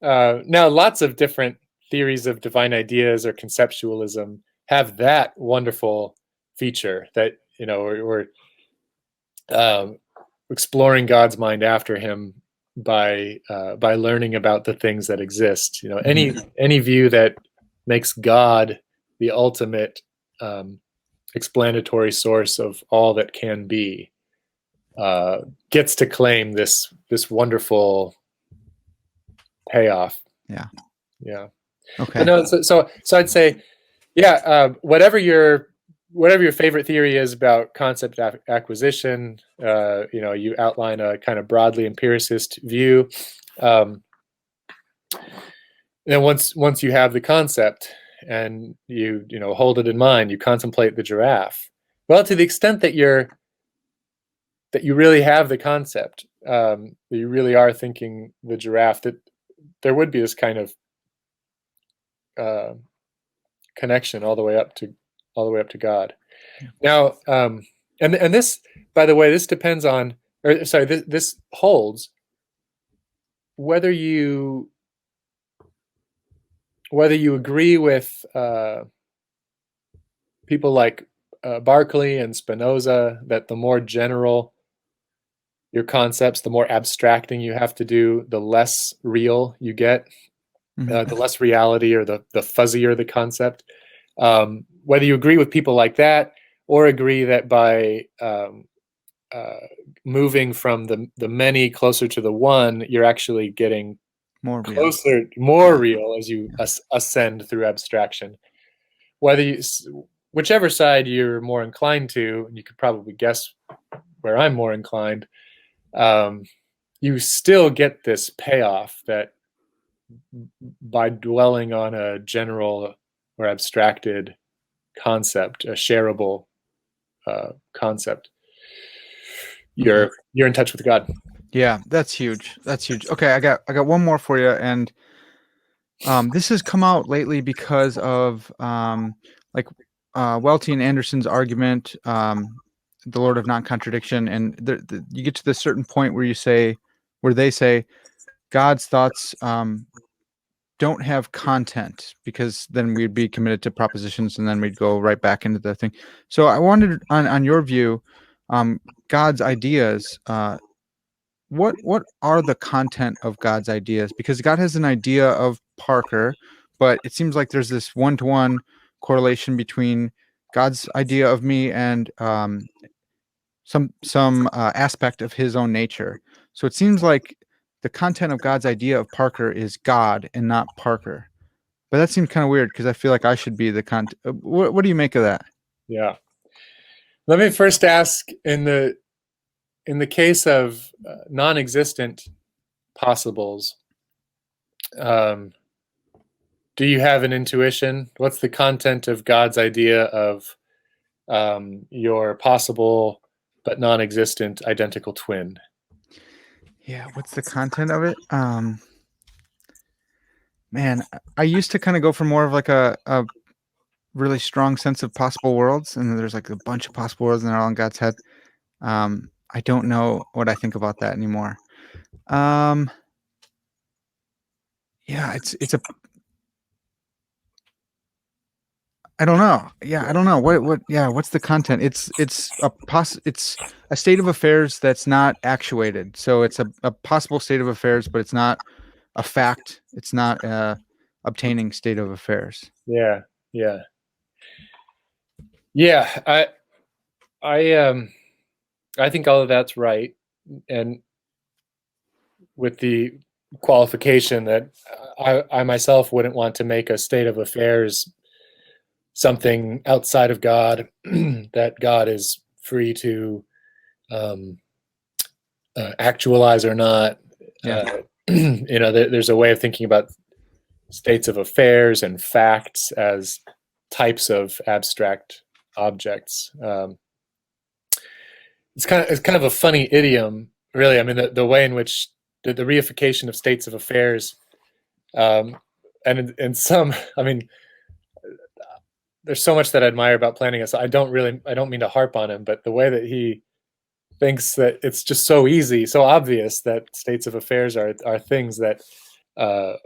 Now, lots of different theories of divine ideas or conceptualism have that wonderful feature that, we're exploring God's mind after him by learning about the things that exist. Any view that makes God the ultimate explanatory source of all that can be gets to claim this wonderful payoff. Yeah. Okay. But no, so I'd say, yeah, whatever your favorite theory is about concept acquisition, you outline a kind of broadly empiricist view. Then once you have the concept and you hold it in mind, you contemplate the giraffe. Well, to the extent that you really have the concept, that you really are thinking the giraffe, that there would be this kind of connection all the way up to God. Now, and this, by the way, this depends on, or sorry, this holds whether you agree with people like Berkeley and Spinoza, that the more general your concepts, the more abstracting you have to do, the less real you get, the less reality, or the fuzzier the concept. Whether you agree with people like that, or agree that by moving from the many closer to the one, you're actually getting More closer, real as you ascend through abstraction. Whichever side you're more inclined to, and you could probably guess where I'm more inclined, you still get this payoff that by dwelling on a general or abstracted concept, a shareable concept, you're in touch with God. Yeah, that's huge. Okay, I got one more for you, and this has come out lately because of Welty and Anderson's argument the Lord of non-contradiction, and you get to this certain point where they say God's thoughts don't have content, because then we'd be committed to propositions, and then we'd go right back into the thing. So I wanted, on your view, God's ideas. What are the content of God's ideas? Because God has an idea of Parker, but it seems like there's this one-to-one correlation between God's idea of me and some aspect of his own nature. So it seems like the content of God's idea of Parker is God and not Parker. But that seems kind of weird, because I feel like I should be the content. What do you make of that? Yeah. Let me first ask, in the case of non-existent possibles, do you have an intuition? What's the content of God's idea of your possible but non-existent identical twin? Yeah, what's the content of it? Man, I used to kind of go for more of like a really strong sense of possible worlds, and then there's like a bunch of possible worlds, and they're all in God's head. I don't know what I think about that anymore. Yeah, it's a I don't know. Yeah, I don't know. What's the content? It's a state of affairs that's not actuated. So it's a possible state of affairs, but it's not a fact. It's not a obtaining state of affairs. Yeah, yeah, yeah. I think all of that's right, and with the qualification that I myself wouldn't want to make a state of affairs something outside of God, that God is free to actualize or not. Yeah. There's a way of thinking about states of affairs and facts as types of abstract objects. It's kind of a funny idiom, really. I mean, the way in which the reification of states of affairs, and in some, I mean, there's so much that I admire about Plantinga. I don't mean to harp on him, but the way that he thinks that it's just so easy, so obvious that states of affairs are things that that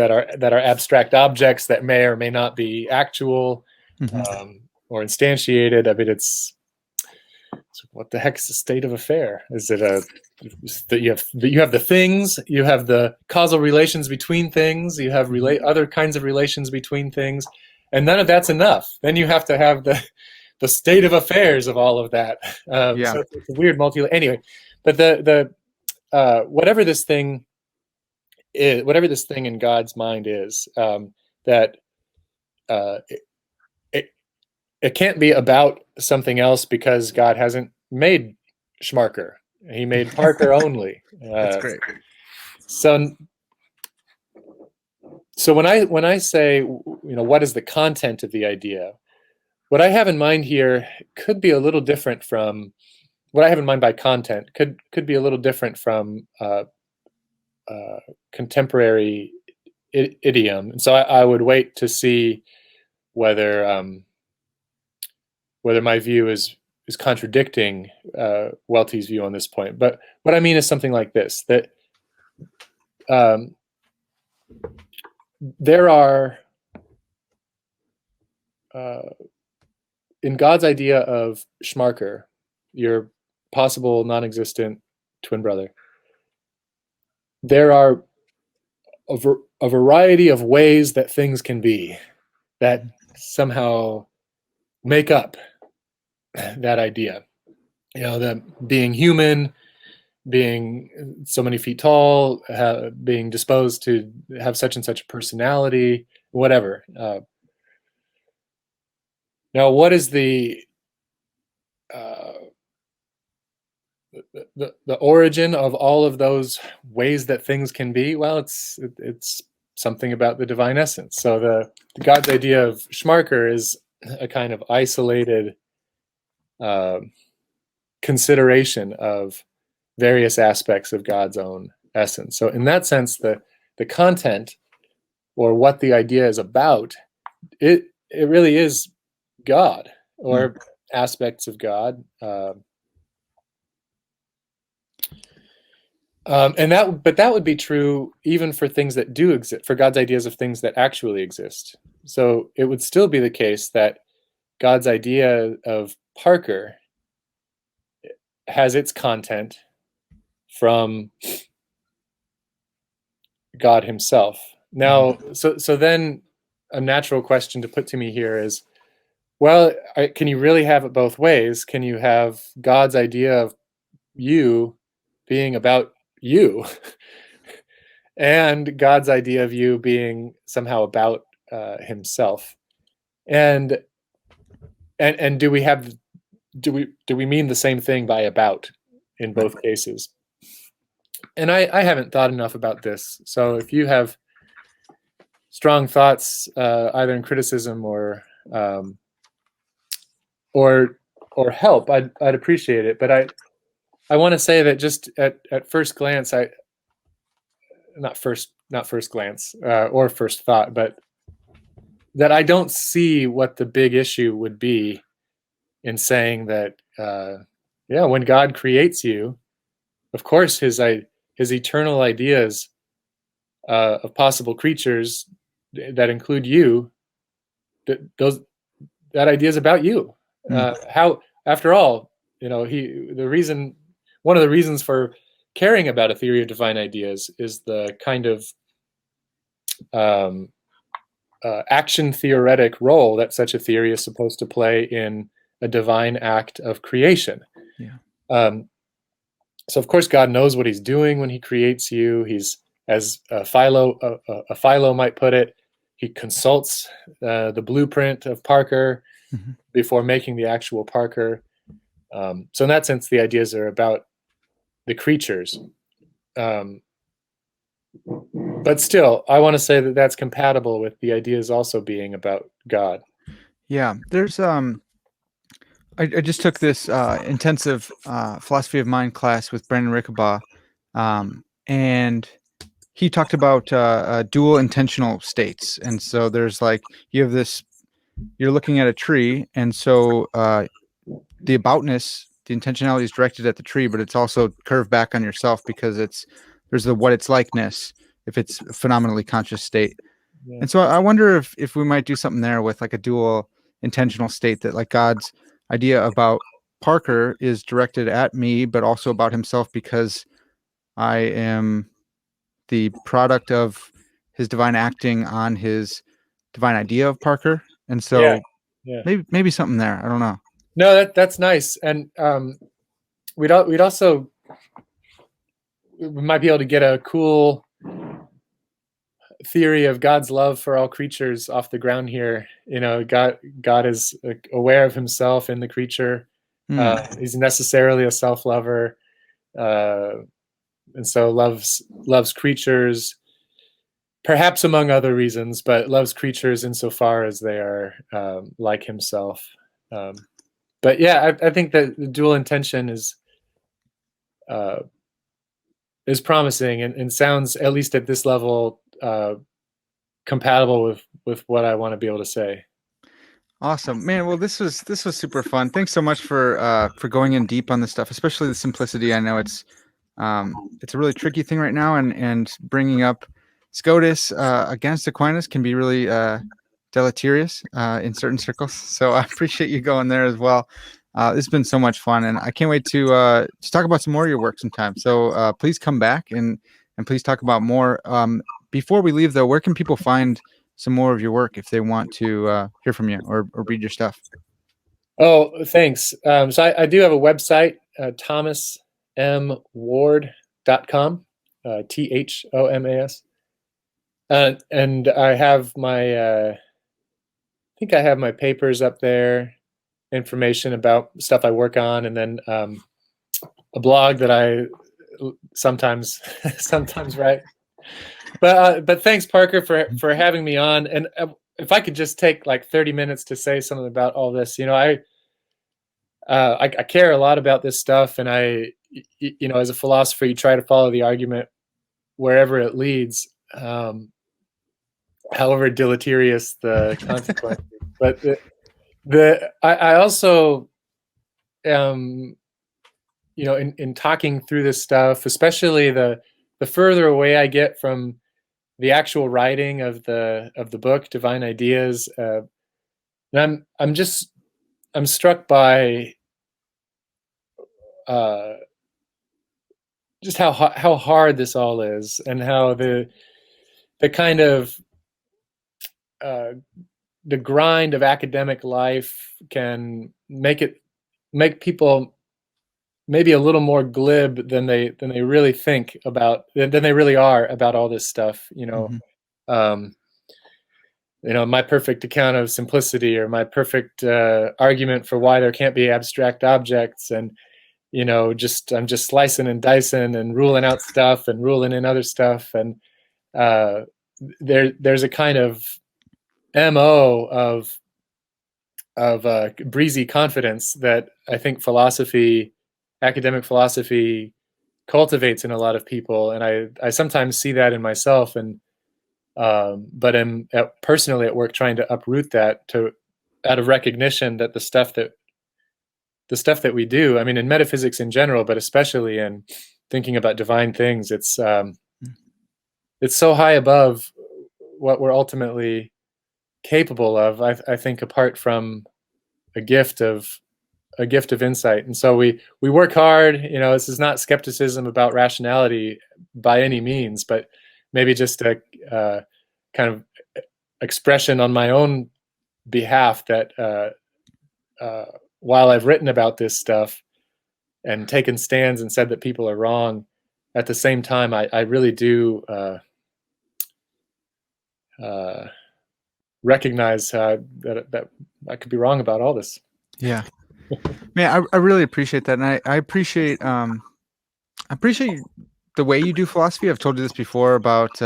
are abstract objects that may or may not be actual, or instantiated. I mean, it's what the heck is the state of affair? Is it that you have the things, you have the causal relations between things, you have other kinds of relations between things, and none of that's enough. Then you have to have the state of affairs of all of that. Yeah. So it's a weird anyway. But the whatever this thing is, whatever this thing in God's mind is, that it can't be about something else, because God hasn't made Schmarker. He made Parker only. That's great. So when I say, what is the content of the idea, what I have in mind here could be a little different from what I have in mind by content. Could be a little different from contemporary idiom. And so I would wait to see whether my view is contradicting Welty's view on this point. But what I mean is something like this: that there are, in God's idea of Schmarker, your possible non-existent twin brother, there are a variety of ways that things can be that somehow make up that idea. The being human, being so many feet tall, being disposed to have such and such a personality, whatever. Now, what is the origin of all of those ways that things can be? Well, it's something about the divine essence. So the God's idea of Schmarker is a kind of isolated consideration of various aspects of God's own essence. So in that sense, the content, or what the idea is about, it really is God, or aspects of God. But that would be true even for things that do exist, for God's ideas of things that actually exist. So it would still be the case that God's idea of Parker has its content from God himself. Now, so then a natural question to put to me here is, well, can you really have it both ways? Can you have God's idea of you being about you and God's idea of you being somehow about himself? And do we mean the same thing by about in both cases? And I haven't thought enough about this. So if you have strong thoughts, either in criticism or help, I'd appreciate it. But I want to say that just at first glance, not first glance or first thought, but that I don't see what the big issue would be in saying that, when God creates you, of course, his eternal ideas of possible creatures that include you, that idea is about you. How, after all, one of the reasons for caring about a theory of divine ideas is the kind of action theoretic role that such a theory is supposed to play in a divine act of creation. So of course God knows what he's doing when he creates you. He's, as Philo might put it, he consults the blueprint of Parker before making the actual Parker. So in that sense, the ideas are about the creatures. But still, I want to say that that's compatible with the ideas also being about God. Yeah, there's I just took this intensive philosophy of mind class with Brandon Rickabaugh, and he talked about dual intentional states. And so there's like, you have this, you're looking at a tree, and so the aboutness, the intentionality is directed at the tree, but it's also curved back on yourself because there's the what it's likeness if it's a phenomenally conscious state. Yeah. And so I wonder if we might do something there with like a dual intentional state, that like God's idea about Parker is directed at me, but also about himself because I am the product of his divine acting on his divine idea of Parker. And so maybe something there. I don't know. No, that's nice. And we might be able to get a cool theory of God's love for all creatures off the ground here. God is aware of himself in the creature. He's necessarily a self-lover, and so loves creatures, perhaps among other reasons, but loves creatures insofar as they are like himself. But yeah, I think that the dual intention is promising and sounds, at least at this level, compatible with what I want to be able to say. Awesome, man. Well, this was super fun. Thanks so much for going in deep on this stuff, especially the simplicity. I know it's a really tricky thing right now, and bringing up Scotus against Aquinas can be really deleterious in certain circles. So I appreciate you going there as well. It's been so much fun, and I can't wait to talk about some more of your work sometime. So please come back and please talk about more. Before we leave, though, where can people find some more of your work if they want to hear from you or read your stuff? Oh, thanks. So I do have a website, thomasmward.com, THOMAS. And I have I think I have my papers up there, information about stuff I work on, and then a blog that I sometimes write. But thanks, Parker, for having me on. And if I could just take like 30 minutes to say something about all this, I care a lot about this stuff, and I, as a philosopher, you try to follow the argument wherever it leads, however deleterious the consequences. But I also in talking through this stuff, especially the further away I get from the actual writing of the book, Divine Ideas, and I'm struck by just how hard this all is, and how the kind of the grind of academic life can make people maybe a little more glib than they really think about, than they really are about all this stuff. Um, my perfect account of simplicity, or my perfect argument for why there can't be abstract objects, and I'm just slicing and dicing and ruling out stuff and ruling in other stuff, and there's a kind of MO of breezy confidence that I think academic philosophy cultivates in a lot of people, and I sometimes see that in myself, and but I'm personally at work trying to uproot that, out of recognition that the stuff that we do, I mean, in metaphysics in general, but especially in thinking about divine things, it's so high above what we're ultimately capable of. I think, apart from a gift of insight. And so we work hard. This is not skepticism about rationality by any means, but maybe just a kind of expression on my own behalf that while I've written about this stuff and taken stands and said that people are wrong, at the same time, I really do recognize that I could be wrong about all this. Yeah, man, I really appreciate that, and I appreciate the way you do philosophy. I've told you this before about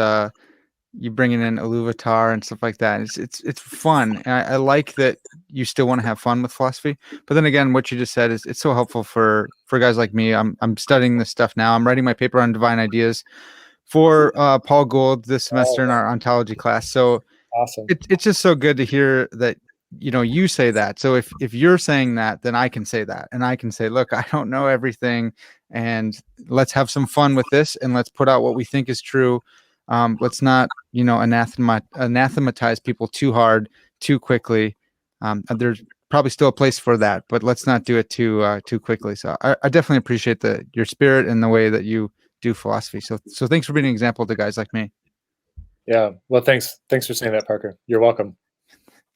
you bringing in Iluvatar and stuff like that. It's fun. And I like that you still want to have fun with philosophy. But then again, what you just said is it's so helpful for guys like me. I'm studying this stuff now. I'm writing my paper on divine ideas for Paul Gould this semester in our ontology class. So Awesome. it's just so good to hear that you say that. So if you're saying that, then I can say that, and I can say, look, I don't know everything, and let's have some fun with this, and let's put out what we think is true. Let's not anathematize people too hard too quickly. There's probably still a place for that, but let's not do it too quickly. So I definitely appreciate your spirit and the way that you do philosophy. So thanks for being an example to guys like me. Yeah. Well, thanks for saying that, Parker. You're welcome.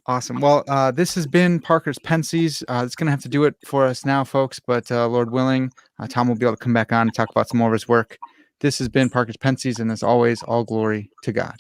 Awesome. Well, this has been Parker's Pensées. It's going to have to do it for us now, folks. But Lord willing, Tom will be able to come back on and talk about some more of his work. This has been Parker's Pensées, and as always, all glory to God.